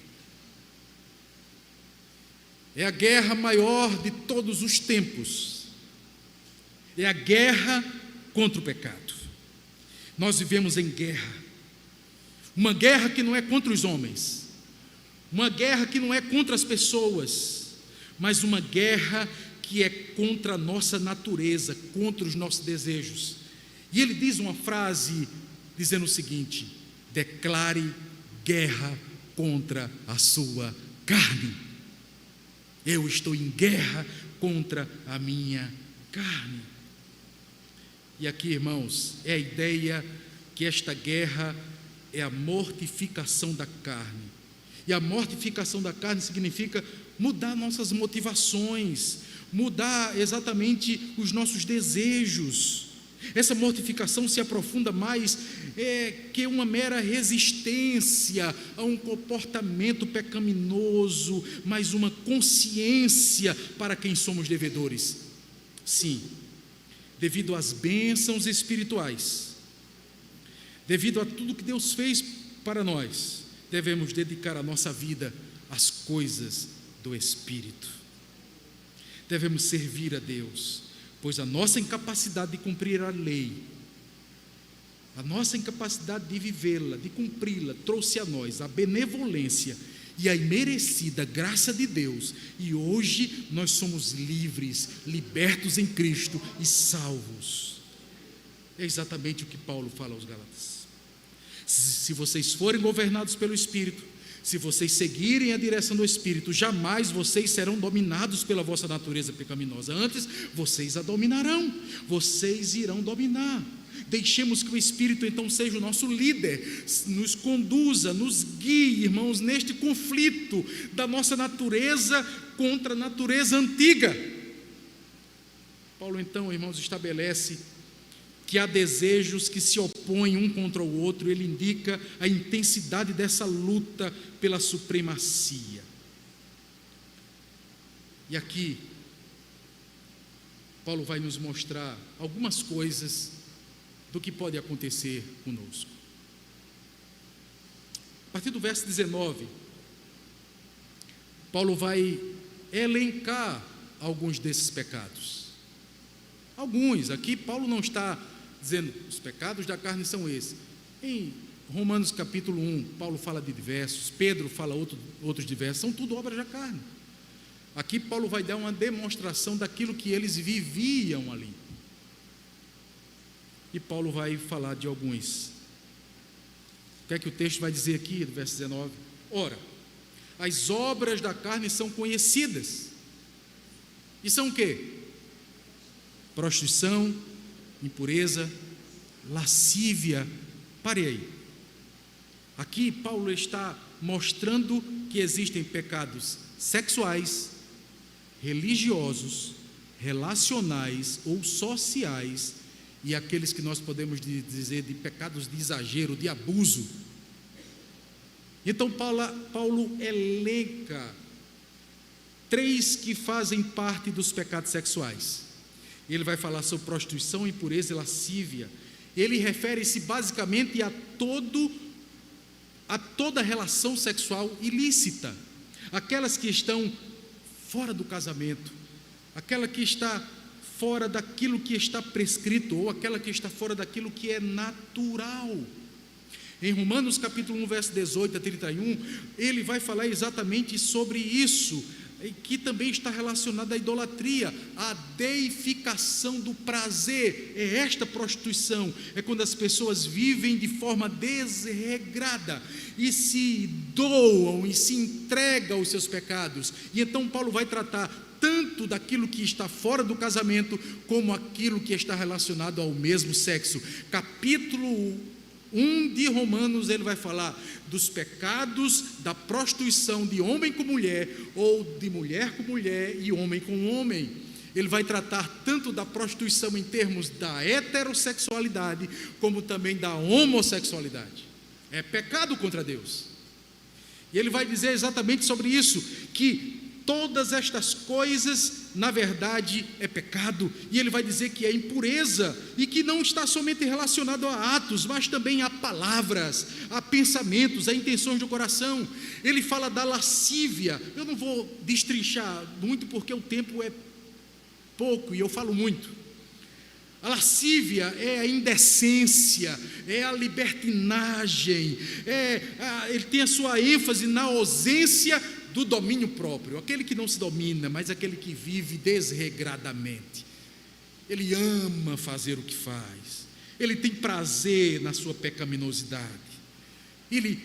É a guerra maior de todos os tempos. É a guerra contra o pecado. Nós vivemos em guerra. Uma guerra que não é contra os homens. Uma guerra que não é contra as pessoas. Mas uma guerra que é contra a nossa natureza, contra os nossos desejos. E ele diz uma frase dizendo o seguinte: declare guerra contra a sua carne. Eu estou em guerra contra a minha carne. E aqui, irmãos, é a ideia que esta guerra é a mortificação da carne. E a mortificação da carne significa mudar nossas motivações, mudar exatamente os nossos desejos. Essa mortificação se aprofunda mais que uma mera resistência a um comportamento pecaminoso, mas uma consciência para quem somos devedores. Sim, devido às bênçãos espirituais, devido a tudo que Deus fez para nós, devemos dedicar a nossa vida às coisas do Espírito. Devemos servir a Deus, pois a nossa incapacidade de cumprir a lei, a nossa incapacidade de vivê-la, de cumpri-la, trouxe a nós a benevolência e a imerecida graça de Deus, e hoje nós somos livres, libertos em Cristo e salvos. É exatamente o que Paulo fala aos Gálatas. Se vocês forem governados pelo Espírito, se vocês seguirem a direção do Espírito, jamais vocês serão dominados pela vossa natureza pecaminosa. Antes, vocês a dominarão, vocês irão dominar. Deixemos que o Espírito então seja o nosso líder, nos conduza, nos guie, irmãos, neste conflito da nossa natureza contra a natureza antiga. Paulo então, irmãos, estabelece que há desejos que se opõem um contra o outro. Ele indica a intensidade dessa luta pela supremacia. E aqui, Paulo vai nos mostrar algumas coisas do que pode acontecer conosco. A partir do verso 19, Paulo vai elencar alguns desses pecados. Alguns, aqui Paulo não está dizendo, os pecados da carne são esses. Em Romanos capítulo 1, Paulo fala de diversos, Pedro fala outros diversos, são tudo obras da carne. Aqui Paulo vai dar uma demonstração daquilo que eles viviam ali. E Paulo vai falar de alguns. O que é que o texto vai dizer aqui, do verso 19? Ora, as obras da carne são conhecidas. E são o quê? Prostituição, impureza, lascívia. Pare aí. Aqui Paulo está mostrando que existem pecados sexuais, religiosos, relacionais ou sociais, e aqueles que nós podemos dizer de pecados de exagero, de abuso. Então Paulo elenca 3 que fazem parte dos pecados sexuais. Ele vai falar sobre prostituição, impureza e lascívia. Ele refere-se basicamente a toda relação sexual ilícita, aquelas que estão fora do casamento, aquela que está fora daquilo que está prescrito, ou aquela que está fora daquilo que é natural. Em Romanos capítulo 1, verso 18 a 31, ele vai falar exatamente sobre isso, que também está relacionado à idolatria, à deificação do prazer. É esta prostituição, é quando as pessoas vivem de forma desregrada e se doam e se entregam aos seus pecados. E então Paulo vai tratar tanto daquilo que está fora do casamento, como aquilo que está relacionado ao mesmo sexo. Capítulo 1 de Romanos, ele vai falar dos pecados da prostituição de homem com mulher, ou de mulher com mulher e homem com homem. Ele vai tratar tanto da prostituição em termos da heterossexualidade, como também da homossexualidade. É pecado contra Deus. E ele vai dizer exatamente sobre isso, que todas estas coisas, na verdade, é pecado. E ele vai dizer que é impureza, e que não está somente relacionado a atos, mas também a palavras, a pensamentos, a intenções do coração. Ele fala da lascívia. Eu não vou destrinchar muito, porque o tempo é pouco e eu falo muito. A lascívia é a indecência, é a libertinagem, ele tem a sua ênfase na ausência do domínio próprio, aquele que não se domina, mas aquele que vive desregradamente. Ele ama fazer o que faz, ele tem prazer na sua pecaminosidade, ele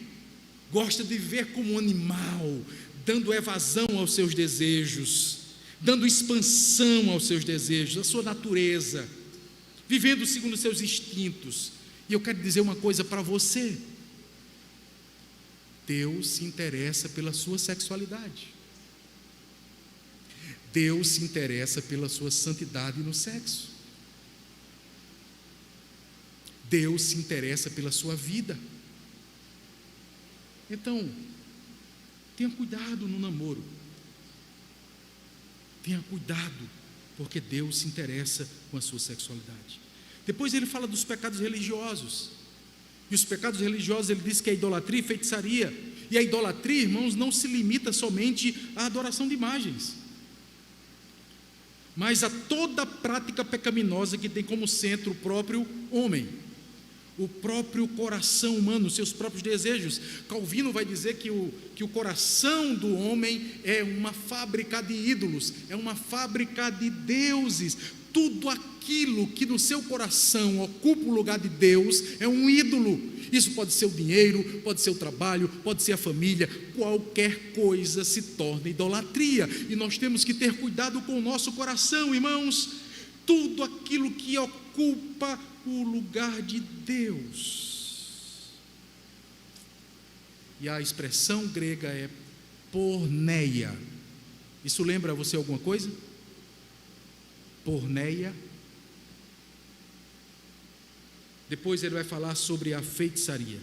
gosta de viver como um animal, dando evasão aos seus desejos, dando expansão aos seus desejos, à sua natureza, vivendo segundo os seus instintos. E eu quero dizer uma coisa para você: Deus se interessa pela sua sexualidade. Deus se interessa pela sua santidade no sexo. Deus se interessa pela sua vida. Então, tenha cuidado no namoro. Tenha cuidado, porque Deus se interessa com a sua sexualidade. Depois ele fala dos pecados religiosos. E os pecados religiosos, ele diz que é idolatria e feitiçaria. E a idolatria, irmãos, não se limita somente à adoração de imagens, mas a toda prática pecaminosa que tem como centro o próprio homem, o próprio coração humano, os seus próprios desejos. Calvino vai dizer que o coração do homem é uma fábrica de ídolos, é uma fábrica de deuses. Tudo aquilo que no seu coração ocupa o lugar de Deus é um ídolo. Isso pode ser o dinheiro, pode ser o trabalho, pode ser a família. Qualquer coisa se torna idolatria, e nós temos que ter cuidado com o nosso coração, irmãos. Tudo aquilo que ocupa o lugar de Deus. E a expressão grega é porneia. Isso lembra você alguma coisa? Porneia. Depois ele vai falar sobre a feitiçaria.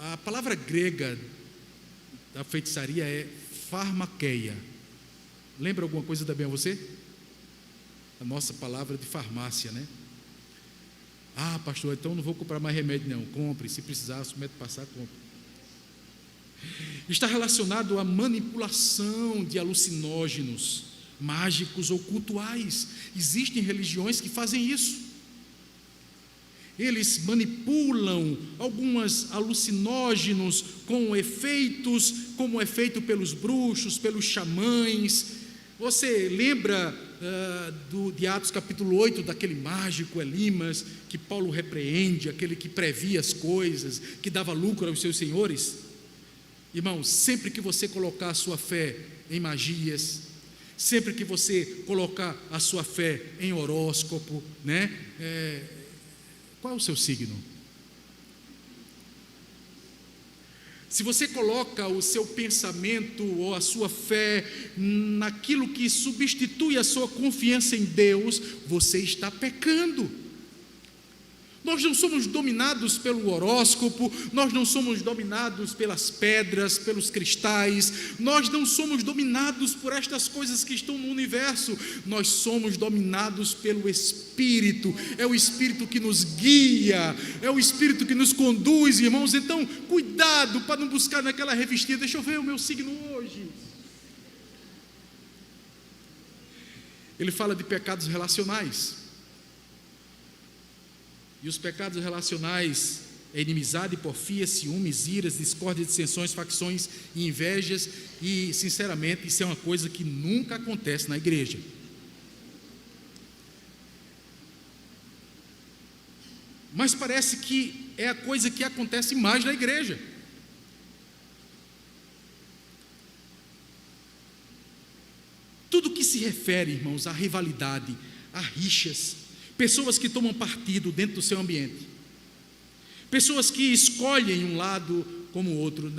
A palavra grega da feitiçaria é farmakeia. Lembra alguma coisa também a você? A nossa palavra de farmácia, né? Ah, pastor, então não vou comprar mais remédio não. Compre, se precisar, se o médico passar, compre. Está relacionado à manipulação de alucinógenos, mágicos ou cultuais. Existem religiões que fazem isso. Eles manipulam alguns alucinógenos com efeitos, como é feito pelos bruxos, pelos xamãs. Você lembra de Atos capítulo 8, daquele mágico Elimas, que Paulo repreende, aquele que previa as coisas, que dava lucro aos seus senhores? Irmãos, sempre que você colocar a sua fé em magias, sempre que você colocar a sua fé em horóscopo, né? Qual é o seu signo? Se você coloca o seu pensamento ou a sua fé naquilo que substitui a sua confiança em Deus, você está pecando. Nós não somos dominados pelo horóscopo, nós não somos dominados pelas pedras, pelos cristais, nós não somos dominados por estas coisas que estão no universo, nós somos dominados pelo Espírito. É o Espírito que nos guia, é o Espírito que nos conduz, irmãos. Então, cuidado para não buscar naquela revistinha, deixa eu ver o meu signo hoje. Ele fala de pecados relacionais. E os pecados relacionais é inimizade, porfia, ciúmes, iras, discórdia, dissensões, facções e invejas. E, sinceramente, isso é uma coisa que nunca acontece na igreja. Mas parece que é a coisa que acontece mais na igreja. Tudo que se refere, irmãos, à rivalidade, a rixas, pessoas que tomam partido dentro do seu ambiente, pessoas que escolhem um lado como o outro.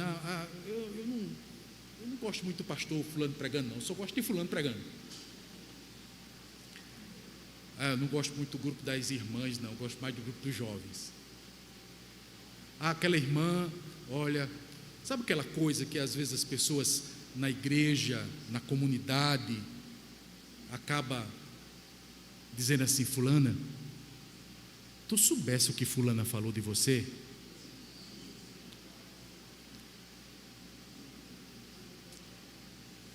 Eu não gosto muito do pastor fulano pregando, não, eu só gosto de fulano pregando. Eu não gosto muito do grupo das irmãs, não, eu gosto mais do grupo dos jovens. Aquela irmã, olha, sabe aquela coisa que às vezes as pessoas na igreja, na comunidade, acaba dizendo assim: fulana, tu soubesse o que fulana falou de você?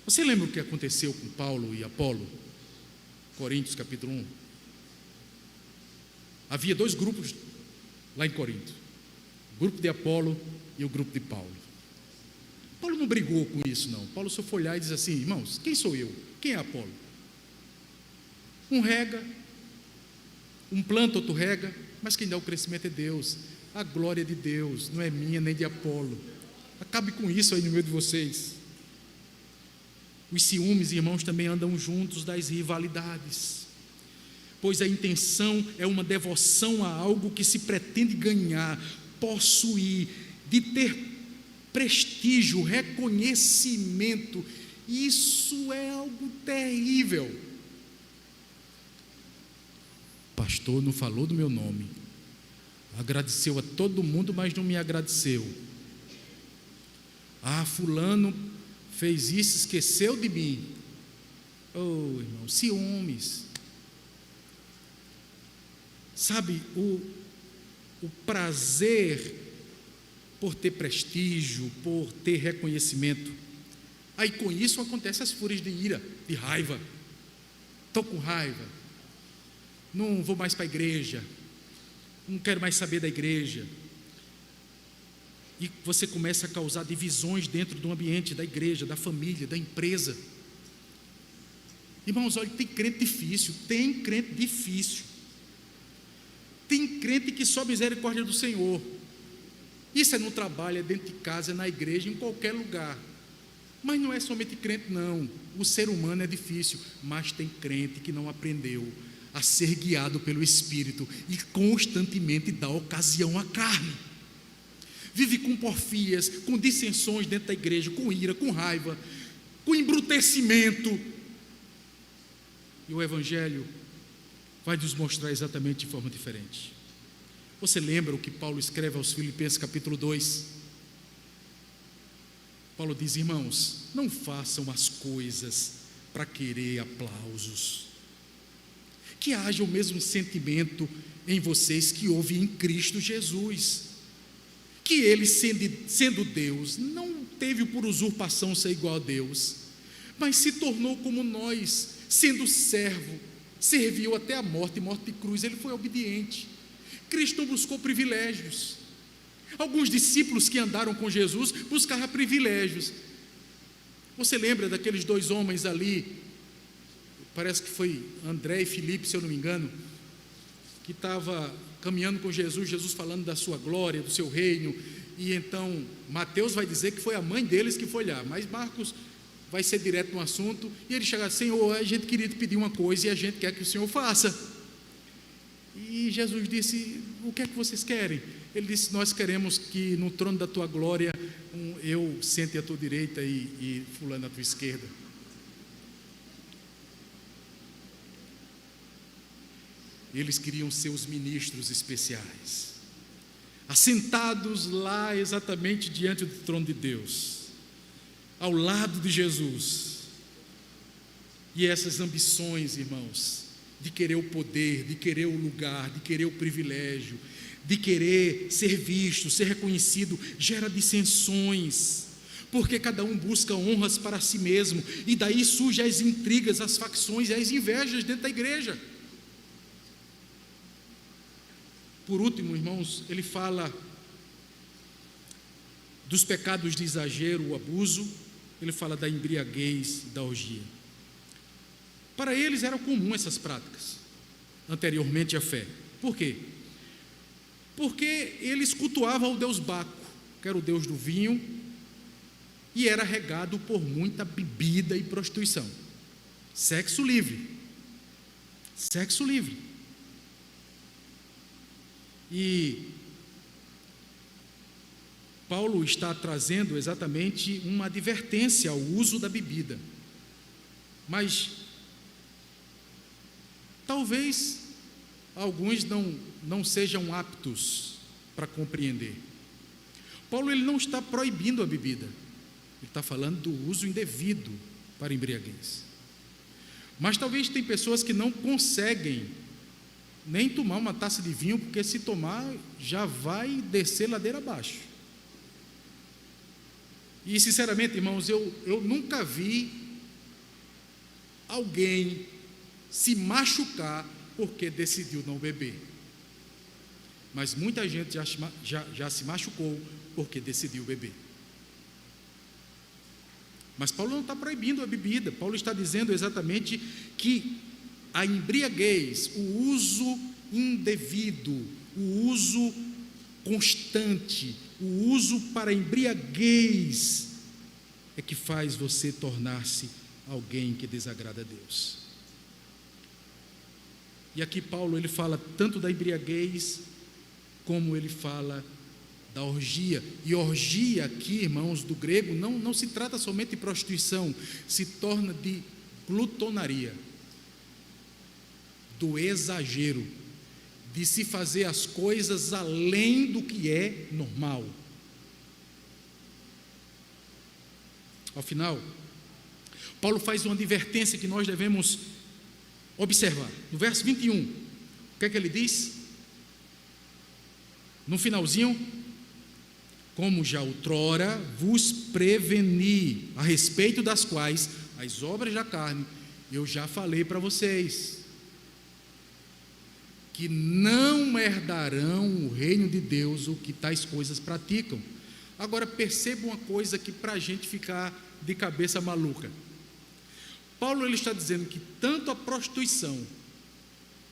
Você lembra o que aconteceu com Paulo e Apolo? Coríntios capítulo 1. Havia dois grupos lá em Corinto, o grupo de Apolo e o grupo de Paulo. Paulo não brigou com isso, não. Paulo só foi olhar e diz assim: irmãos, quem sou eu? Quem é Apolo? Um rega, um planta, outro rega, mas quem dá o crescimento é Deus. A glória é de Deus, não é minha nem de Apolo. Acabe com isso aí no meio de vocês. Os ciúmes, irmãos, também andam juntos das rivalidades, pois a intenção é uma devoção a algo que se pretende ganhar, possuir, de ter prestígio, reconhecimento. Isso é algo terrível. Pastor não falou do meu nome, agradeceu a todo mundo, mas não me agradeceu. Fulano fez isso, esqueceu de mim. Oh, irmão, ciúmes. Sabe, o prazer por ter prestígio, por ter reconhecimento, aí com isso acontecem as fúrias de ira, de raiva. Estou com raiva, não vou mais para a igreja, não quero mais saber da igreja. E você começa a causar divisões dentro do ambiente da igreja, da família, da empresa. Irmãos, olha, tem crente difícil, tem crente que só misericórdia do Senhor. Isso é no trabalho, é dentro de casa, é na igreja, em qualquer lugar. Mas não é somente crente, não. O ser humano é difícil, mas tem crente que não aprendeu a ser guiado pelo Espírito e constantemente dá ocasião à carne. Vive com porfias, com dissensões dentro da igreja, com ira, com raiva, com embrutecimento. E o Evangelho vai nos mostrar exatamente de forma diferente. Você lembra o que Paulo escreve aos Filipenses capítulo 2? Paulo diz: irmãos, não façam as coisas para querer aplausos, que haja o mesmo sentimento em vocês que houve em Cristo Jesus, que ele, sendo Deus, não teve por usurpação ser igual a Deus, mas se tornou como nós, sendo servo, serviu até a morte, morte de cruz. Ele foi obediente. Cristo não buscou privilégios. Alguns discípulos que andaram com Jesus buscaram privilégios. Você lembra daqueles dois homens ali, parece que foi André e Filipe, se eu não me engano, que estava caminhando com Jesus, Jesus falando da sua glória, do seu reino, e então Mateus vai dizer que foi a mãe deles que foi lá, mas Marcos vai ser direto no assunto, e ele chega: Senhor, a gente queria te pedir uma coisa e a gente quer que o Senhor faça. E Jesus disse: o que é que vocês querem? Ele disse: nós queremos que no trono da tua glória eu sente à tua direita e fulano à tua esquerda. Eles queriam ser os ministros especiais, assentados lá exatamente diante do trono de Deus, ao lado de Jesus. E essas ambições, irmãos, de querer o poder, de querer o lugar, de querer o privilégio, de querer ser visto, ser reconhecido, gera dissensões, porque cada um busca honras para si mesmo, e daí surgem as intrigas, as facções e as invejas dentro da igreja. Por último, irmãos, ele fala dos pecados de exagero, o abuso, ele fala da embriaguez, da orgia. Para eles era comum essas práticas, anteriormente à fé. Por quê? Porque eles cultuavam o deus Baco, que era o deus do vinho, e era regado por muita bebida e prostituição. Sexo livre. Sexo livre. E Paulo está trazendo exatamente uma advertência ao uso da bebida. Mas talvez alguns não sejam aptos para compreender. Paulo, ele não está proibindo a bebida, ele está falando do uso indevido para embriaguez. Mas talvez tem pessoas que não conseguem nem tomar uma taça de vinho, porque se tomar já vai descer ladeira abaixo. E sinceramente, irmãos, eu nunca vi alguém se machucar porque decidiu não beber, mas muita gente já se machucou porque decidiu beber. Mas Paulo não está proibindo a bebida. Paulo está dizendo exatamente que a embriaguez, o uso indevido, o uso constante, o uso para embriaguez é que faz você tornar-se alguém que desagrada a Deus. E aqui Paulo, ele fala tanto da embriaguez, como ele fala da orgia. E orgia aqui, irmãos, do grego, não se trata somente de prostituição, se torna de glutonaria, do exagero, de se fazer as coisas além do que é normal. Ao final, Paulo faz uma advertência que nós devemos observar. No verso 21, o que é que ele diz? No finalzinho: como já outrora vos preveni, a respeito das quais as obras da carne eu já falei para vocês, que não herdarão o reino de Deus o que tais coisas praticam. Agora perceba uma coisa que para a gente ficar de cabeça maluca. Paulo, ele está dizendo que tanto a prostituição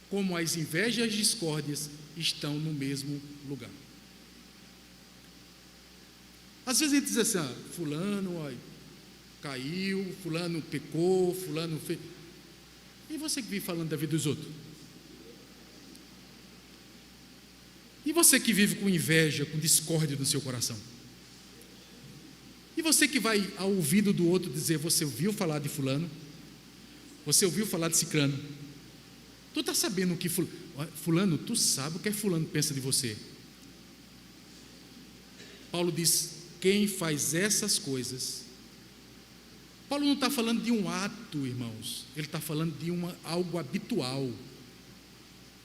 como as invejas e as discórdias estão no mesmo lugar. Às vezes a gente diz assim: fulano caiu, fulano pecou, fulano fez. E você que vive falando da vida dos outros? E você que vive com inveja, com discórdia no seu coração? E você que vai ao ouvido do outro dizer: você ouviu falar de fulano? Você ouviu falar de ciclano? Tu está sabendo o que fulano, tu sabe o que fulano pensa de você. Paulo diz, quem faz essas coisas. Paulo não está falando de um ato, irmãos, ele está falando de algo habitual.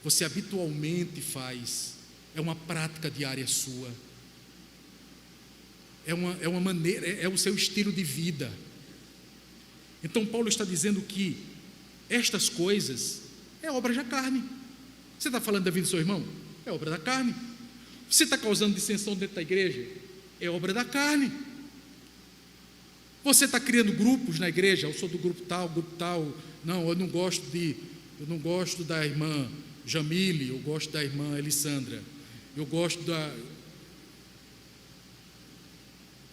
Você habitualmente faz, é uma prática diária sua, é uma maneira, é o seu estilo de vida. Então Paulo está dizendo que estas coisas é obra da carne. Você está falando da vida do seu irmão? É obra da carne. Você está causando dissensão dentro da igreja? É obra da carne. Você está criando grupos na igreja? Eu sou do grupo tal, não, eu não gosto da irmã Jamile, eu gosto da irmã Elisandra, eu gosto da...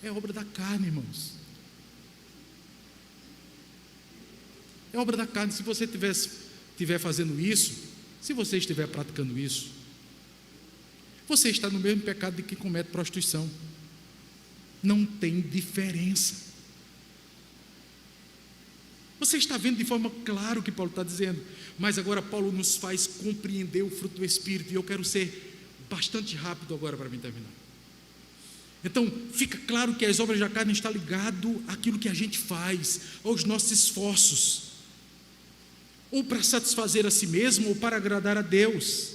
É obra da carne, irmãos. É obra da carne. Se você estiver fazendo isso, se você estiver praticando isso, você está no mesmo pecado de quem comete prostituição. Não tem diferença. Você está vendo de forma clara o que Paulo está dizendo, mas agora Paulo nos faz compreender o fruto do Espírito, e eu quero ser bastante rápido agora para mim terminar. Então, fica claro que as obras da carne estão ligadas àquilo que a gente faz, aos nossos esforços, ou para satisfazer a si mesmo, ou para agradar a Deus.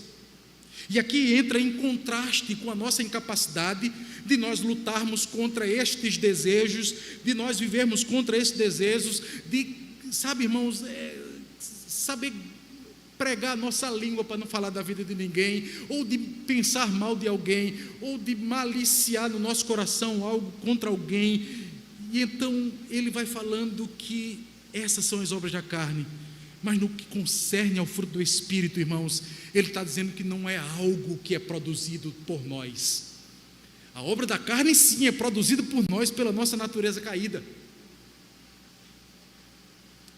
E aqui entra em contraste com a nossa incapacidade de nós lutarmos contra estes desejos, de nós vivermos contra estes desejos, de, sabe, irmãos, saber pregar a nossa língua para não falar da vida de ninguém, ou de pensar mal de alguém, ou de maliciar no nosso coração algo contra alguém. E então ele vai falando que essas são as obras da carne. Mas no que concerne ao fruto do Espírito, irmãos, ele está dizendo que não é algo que é produzido por nós. A obra da carne sim é produzida por nós, pela nossa natureza caída.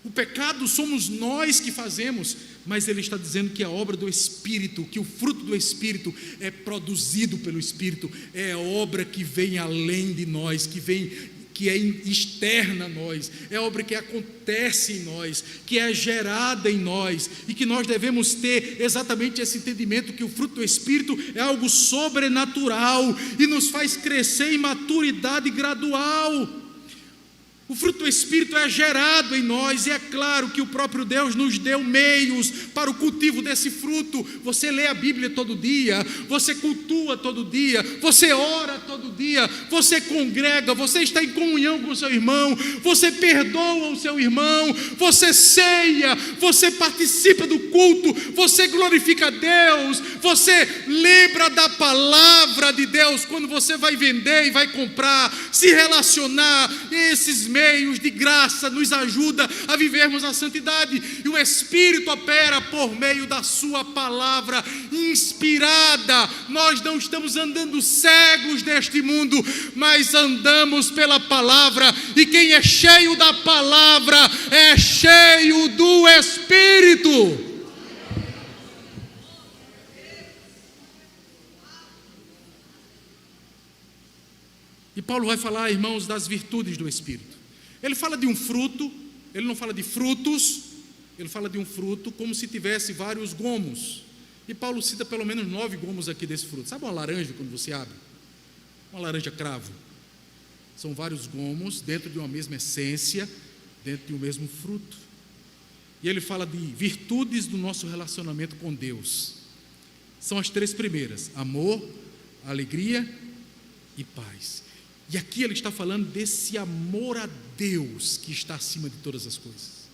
O pecado somos nós que fazemos, mas ele está dizendo que a obra do Espírito, que o fruto do Espírito é produzido pelo Espírito, é obra que vem além de nós, que é externa a nós, é obra que acontece em nós, que é gerada em nós, e que nós devemos ter exatamente esse entendimento, que o fruto do Espírito é algo sobrenatural, e nos faz crescer em maturidade gradual. O fruto do Espírito é gerado em nós, e é claro que o próprio Deus nos deu meios para o cultivo desse fruto. Você lê a Bíblia todo dia, você cultua todo dia, você ora todo dia, você congrega, você está em comunhão com o seu irmão, você perdoa o seu irmão, você ceia, você participa do culto, você glorifica a Deus, você lembra da palavra de Deus quando você vai vender e vai comprar, se relacionar. Esses meios de graça nos ajuda a vivermos a santidade, e o Espírito opera por meio da sua palavra inspirada. Nós não estamos andando cegos neste mundo, mas andamos pela palavra, e quem é cheio da palavra é cheio do Espírito. E Paulo vai falar, irmãos, das virtudes do Espírito. Ele fala de um fruto, ele não fala de frutos, ele fala de um fruto como se tivesse vários gomos. E Paulo cita pelo menos 9 gomos aqui desse fruto. Sabe uma laranja quando você abre? Uma laranja cravo. São vários gomos dentro de uma mesma essência, dentro de um mesmo fruto. E ele fala de virtudes do nosso relacionamento com Deus. São as 3 primeiras: amor, alegria e paz. E aqui ele está falando desse amor a Deus que está acima de todas as coisas.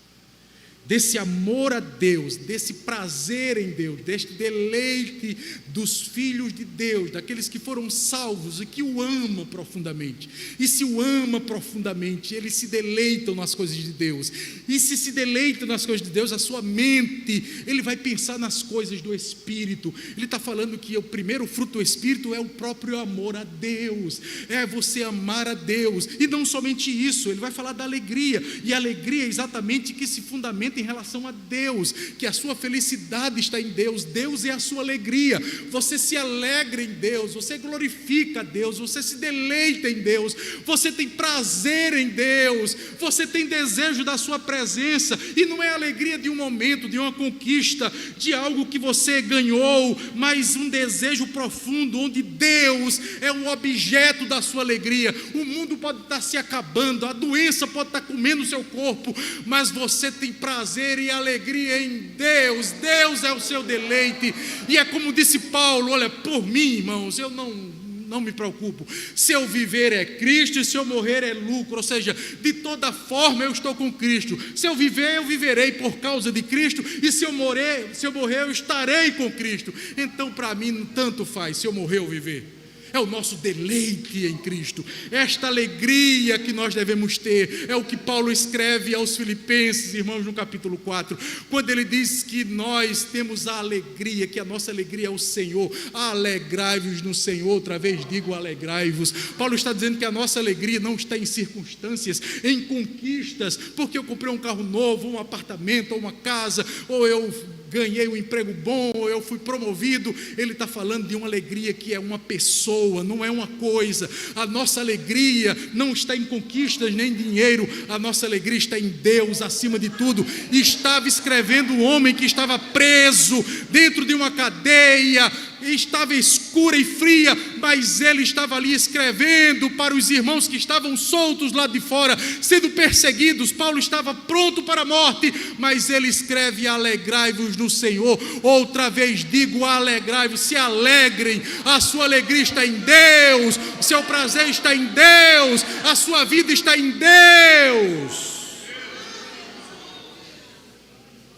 Desse amor a Deus, desse prazer em Deus, deste deleite dos filhos de Deus, daqueles que foram salvos e que o amam profundamente. E se o ama profundamente, eles se deleitam nas coisas de Deus. E se deleitam nas coisas de Deus, a sua mente, ele vai pensar nas coisas do Espírito. Ele está falando que o primeiro fruto do Espírito é o próprio amor a Deus, é você amar a Deus. E não somente isso, ele vai falar da alegria. E a alegria é exatamente que se fundamenta fundamenta em relação a Deus, que a sua felicidade está em Deus, Deus é a sua alegria, você se alegra em Deus, você glorifica a Deus, você se deleita em Deus, você tem prazer em Deus, você tem desejo da sua presença, e não é a alegria de um momento, de uma conquista, de algo que você ganhou, mas um desejo profundo, onde Deus é o objeto da sua alegria. O mundo pode estar se acabando, a doença pode estar comendo o seu corpo, mas você tem prazer e alegria em Deus, Deus é o seu deleite, e é como disse Paulo: olha, por mim, irmãos, eu não me preocupo, se eu viver é Cristo, e se eu morrer é lucro, ou seja, de toda forma eu estou com Cristo, se eu viver, eu viverei por causa de Cristo, e se eu morrer, eu estarei com Cristo. Então para mim tanto faz se eu morrer ou viver. É o nosso deleite em Cristo, esta alegria que nós devemos ter, é o que Paulo escreve aos Filipenses, irmãos, no capítulo 4, quando ele diz que nós temos a alegria, que a nossa alegria é o Senhor. Alegrai-vos no Senhor, outra vez digo alegrai-vos. Paulo está dizendo que a nossa alegria não está em circunstâncias, em conquistas, porque eu comprei um carro novo, um apartamento, ou uma casa, ou eu ganhei um emprego bom, ou eu fui promovido. Ele está falando de uma alegria que é uma pessoa, não é uma coisa. A nossa alegria não está em conquistas nem em dinheiro, a nossa alegria está em Deus acima de tudo. E estava escrevendo um homem que estava preso dentro de uma cadeia, estava escura e fria, mas ele estava ali escrevendo para os irmãos que estavam soltos lá de fora, sendo perseguidos. Paulo estava pronto para a morte, mas ele escreve: alegrai-vos no Senhor. Outra vez digo alegrai-vos, se alegrem, a sua alegria está em Deus, o seu prazer está em Deus, a sua vida está em Deus.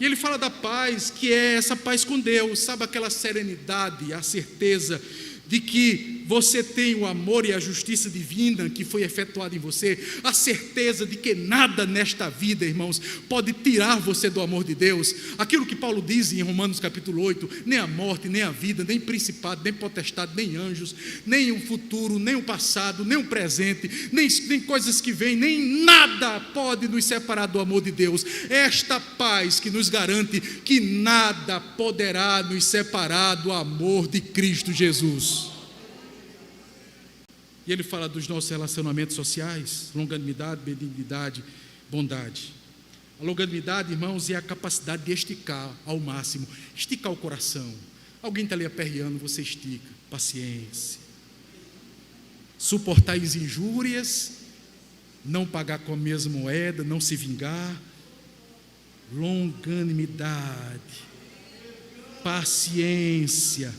E ele fala da paz, que é essa paz com Deus, sabe, aquela serenidade, a certeza de que você tem o amor e a justiça divina que foi efetuada em você, a certeza de que nada nesta vida, irmãos, pode tirar você do amor de Deus. Aquilo que Paulo diz em Romanos capítulo 8, nem a morte, nem a vida, nem principado, nem potestade, nem anjos, nem o futuro, nem o passado, nem o presente, nem coisas que vêm, nem nada pode nos separar do amor de Deus. Esta paz que nos garante que nada poderá nos separar do amor de Cristo Jesus. E ele fala dos nossos relacionamentos sociais: longanimidade, benignidade, bondade. A longanimidade, irmãos, é a capacidade de esticar ao máximo, esticar o coração. Alguém está ali aperreando, você estica. Paciência. Suportar as injúrias, não pagar com a mesma moeda, não se vingar. Longanimidade, paciência.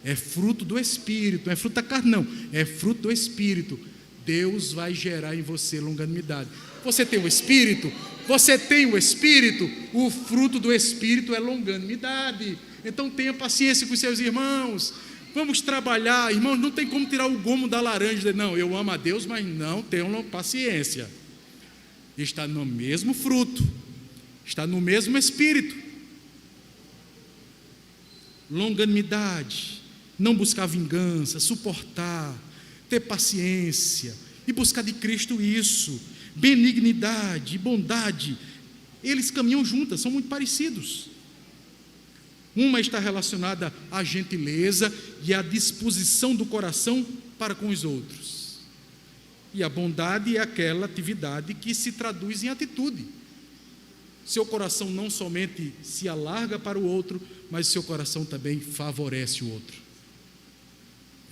É fruto do Espírito, não é fruto da carne, não, é fruto do Espírito. Deus vai gerar em você longanimidade. Você tem o Espírito, o fruto do Espírito é longanimidade. Então tenha paciência com seus irmãos, vamos trabalhar, irmãos, não tem como tirar o gomo da laranja. Não, eu amo a Deus, mas não tenho paciência. Está no mesmo fruto, está no mesmo Espírito. Longanimidade, não buscar vingança, suportar, ter paciência e buscar de Cristo isso. Benignidade e bondade, eles caminham juntas, são muito parecidos. Uma está relacionada à gentileza e à disposição do coração para com os outros. E a bondade é aquela atividade que se traduz em atitude. Seu coração não somente se alarga para o outro, mas seu coração também favorece o outro.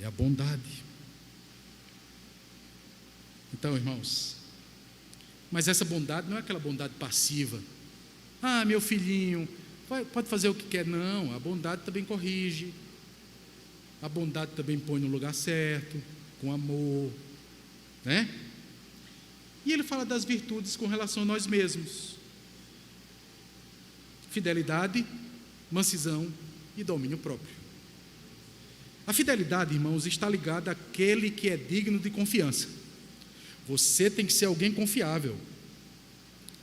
É a bondade. Então, irmãos, mas essa bondade não é aquela bondade passiva. Ah, meu filhinho, pode fazer o que quer. Não, a bondade também corrige. A bondade também põe no lugar certo, com amor, né? E ele fala das virtudes com relação a nós mesmos: fidelidade, mansidão e domínio próprio. A fidelidade, irmãos, está ligada àquele que é digno de confiança. Você tem que ser alguém confiável,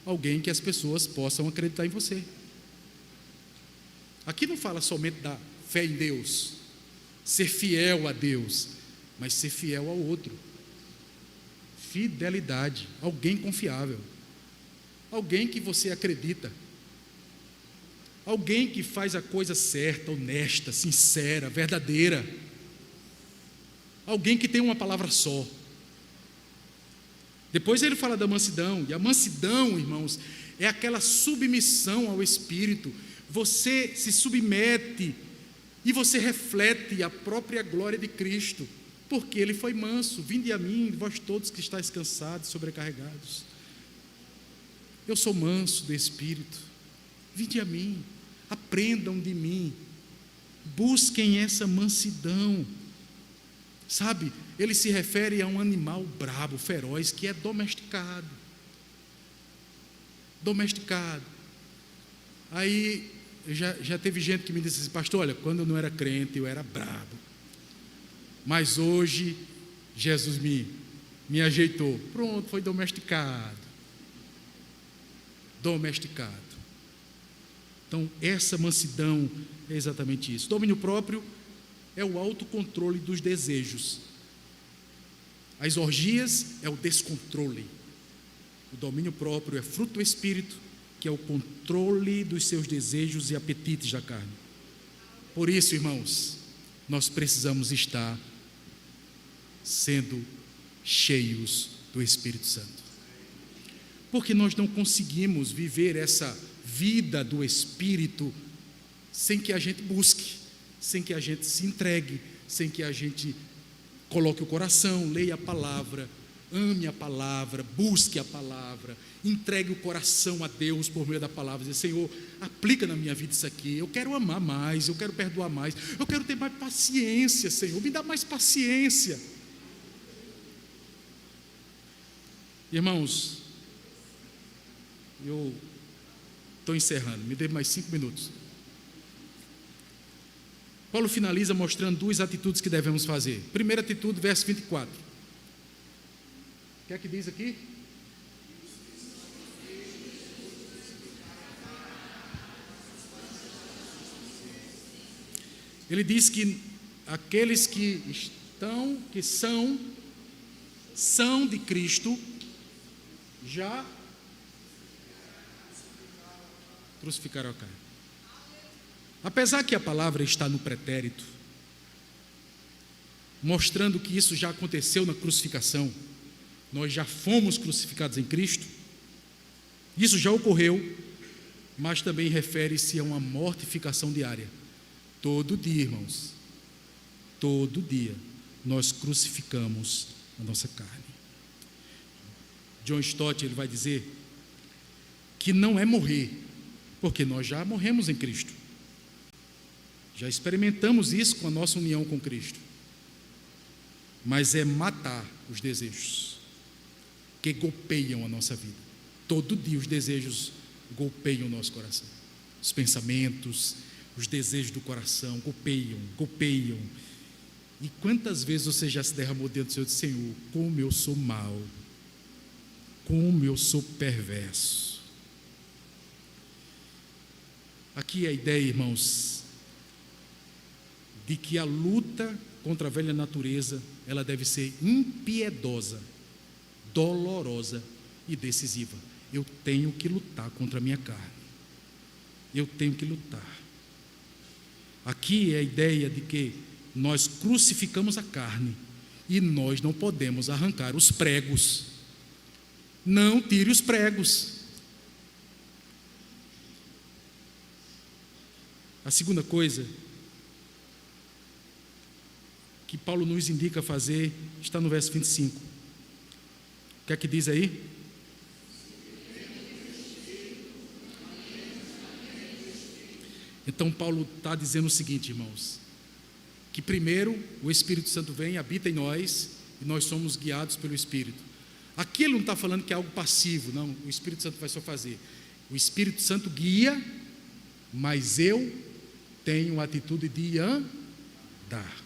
alguém que as pessoas possam acreditar em você. Aqui não fala somente da fé em Deus, ser fiel a Deus, mas ser fiel ao outro. Fidelidade, alguém confiável, alguém que você acredita, Alguém que faz a coisa certa, honesta, sincera, verdadeira. Alguém que tem uma palavra só. Depois ele fala da mansidão, e a mansidão, irmãos, é aquela submissão ao Espírito. Você se submete e você reflete a própria glória de Cristo, porque ele foi manso. Vinde a mim, vós todos que estáis cansados, sobrecarregados. Eu sou manso de espírito. Vinde a mim, aprendam de mim, busquem essa mansidão. Sabe, ele se refere a um animal brabo, feroz, que é domesticado. Domesticado. Aí, já teve gente que me disse assim: pastor, olha, quando eu não era crente, eu era brabo. Mas hoje, Jesus me ajeitou. Pronto, foi domesticado. Domesticado. Então, essa mansidão é exatamente isso. Domínio próprio é o autocontrole dos desejos. As orgias é o descontrole. O domínio próprio é fruto do Espírito, que é o controle dos seus desejos e apetites da carne. Por isso, irmãos, nós precisamos estar sendo cheios do Espírito Santo. Porque nós não conseguimos viver essa vida do Espírito sem que a gente busque, sem que a gente se entregue, sem que a gente coloque o coração, leia a palavra, ame a palavra, busque a palavra, entregue o coração a Deus por meio da palavra. Dizer: Senhor, aplica na minha vida isso aqui. Eu quero amar mais, eu quero perdoar mais, eu quero ter mais paciência, Senhor, me dá mais paciência. Irmãos, eu estou encerrando, me dê mais 5 minutos. Paulo finaliza mostrando 2 atitudes que devemos fazer. Primeira atitude, verso 24. O que é que diz aqui? Ele diz que aqueles que são de Cristo, já crucificaram a carne. Apesar que a palavra está no pretérito, mostrando que isso já aconteceu na crucificação, nós já fomos crucificados em Cristo, isso já ocorreu, mas também refere-se a uma mortificação diária. Todo dia, irmãos, todo dia, nós crucificamos a nossa carne. John Stott, ele vai dizer que não é morrer, porque nós já morremos em Cristo. Já experimentamos isso com a nossa união com Cristo. Mas é matar os desejos que golpeiam a nossa vida. Todo dia os desejos golpeiam o nosso coração. Os pensamentos, os desejos do coração golpeiam. E quantas vezes você já se derramou diante do Senhor e disse: Senhor, como eu sou mau, como eu sou perverso. Aqui é a ideia, irmãos, de que a luta contra a velha natureza, ela deve ser impiedosa, dolorosa e decisiva. Eu tenho que lutar contra a minha carne. Eu tenho que lutar. Aqui é a ideia de que nós crucificamos a carne e nós não podemos arrancar os pregos. Não tire os pregos. A segunda coisa que Paulo nos indica fazer está no verso 25. O que é que diz aí? Então Paulo está dizendo o seguinte, irmãos, que primeiro o Espírito Santo vem, habita em nós, e nós somos guiados pelo Espírito. Aqui ele não está falando que é algo passivo, não, o Espírito Santo vai só fazer. O Espírito Santo guia, mas eu tenho a atitude de andar.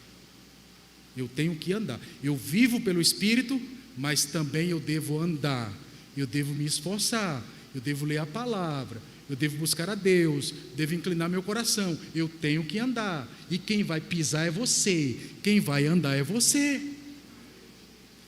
Eu tenho que andar. Eu vivo pelo Espírito, mas também eu devo andar. Eu devo me esforçar. Eu devo ler a palavra. Eu devo buscar a Deus. Devo inclinar meu coração. Eu tenho que andar. E quem vai pisar é você. Quem vai andar é você.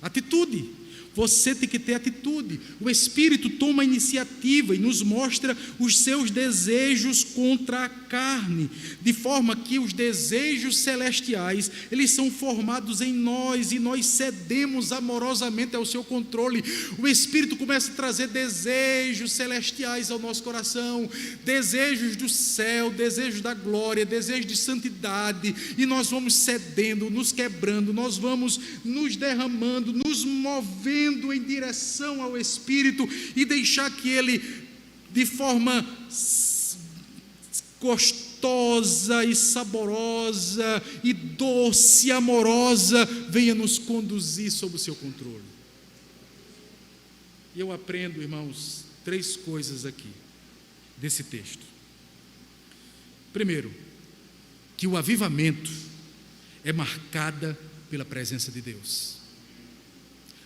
Atitude. você tem que ter atitude. O Espírito toma a iniciativa e nos mostra os seus desejos contra a carne, de forma que os desejos celestiais, eles são formados em nós e nós cedemos amorosamente ao seu controle. O Espírito começa a trazer desejos celestiais ao nosso coração, desejos do céu, desejos da glória, desejos de santidade, e nós vamos cedendo, nos quebrando, nós vamos nos derramando, nos movendo em direção ao Espírito e deixar que Ele, de forma gostosa e saborosa e doce, amorosa, venha nos conduzir sob o seu controle. E eu aprendo, irmãos, 3 coisas aqui desse texto. Primeiro, que o avivamento é marcada pela presença de Deus.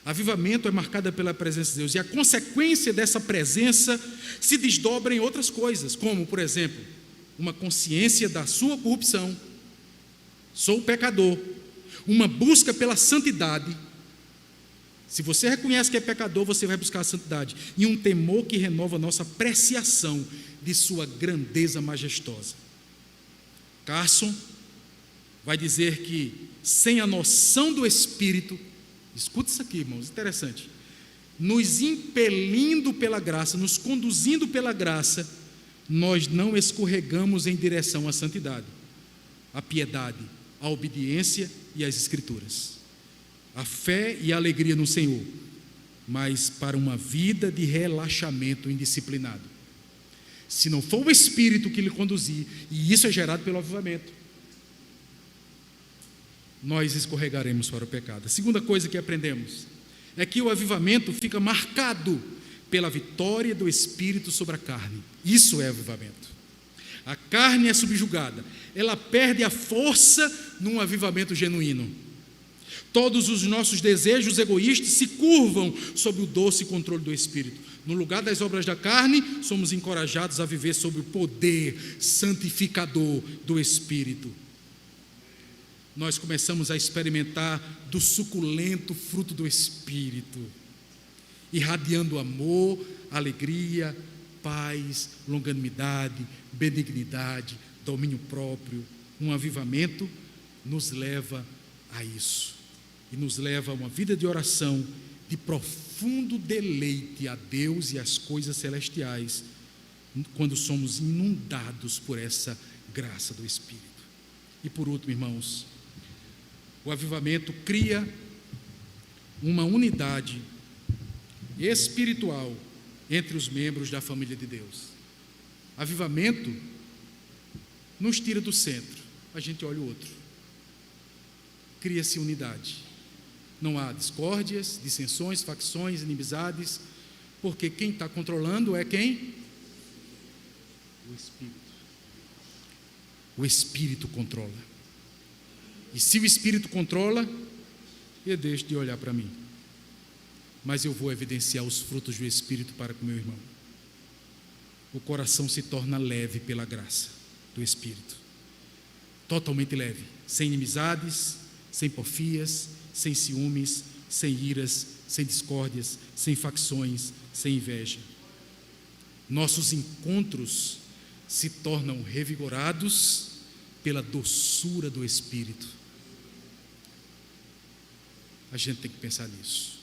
Avivamento é marcada pela presença de Deus, e a consequência dessa presença se desdobra em outras coisas, como, por exemplo, uma consciência da sua corrupção, sou pecador, uma busca pela santidade. Se você reconhece que é pecador, você vai buscar a santidade, e um temor que renova a nossa apreciação de sua grandeza majestosa. Carson vai dizer que sem a noção do Espírito, escuta isso aqui, irmãos, interessante, nos impelindo pela graça, nos conduzindo pela graça, nós não escorregamos em direção à santidade, à piedade, à obediência e às Escrituras, à fé e à alegria no Senhor, mas para uma vida de relaxamento indisciplinado. Se não for o Espírito que lhe conduzir, e isso é gerado pelo avivamento, nós escorregaremos para o pecado. A segunda coisa que aprendemos é que o avivamento fica marcado pela vitória do Espírito sobre a carne. Isso é avivamento. A carne é subjugada, ela perde a força num avivamento genuíno. Todos os nossos desejos egoístas se curvam sob o doce controle do Espírito. No lugar das obras da carne, somos encorajados a viver sob o poder santificador do Espírito. Nós começamos a experimentar do suculento fruto do Espírito, irradiando amor, alegria, paz, longanimidade, benignidade, domínio próprio. Um avivamento nos leva a isso, e nos leva a uma vida de oração, de profundo deleite a Deus e às coisas celestiais, quando somos inundados por essa graça do Espírito. E por último, irmãos, o avivamento cria uma unidade espiritual entre os membros da família de Deus. Avivamento nos tira do centro, a gente olha o outro, cria-se unidade. Não há discórdias, dissensões, facções, inimizades, porque quem está controlando é quem? O Espírito. O Espírito controla. E se o Espírito controla, eu deixo de olhar para mim, mas eu vou evidenciar os frutos do Espírito para com meu irmão. O coração se torna leve pela graça do Espírito, totalmente leve, sem inimizades, sem porfias, sem ciúmes, sem iras, sem discórdias, sem facções, sem inveja. Nossos encontros se tornam revigorados pela doçura do Espírito. A gente tem que pensar nisso.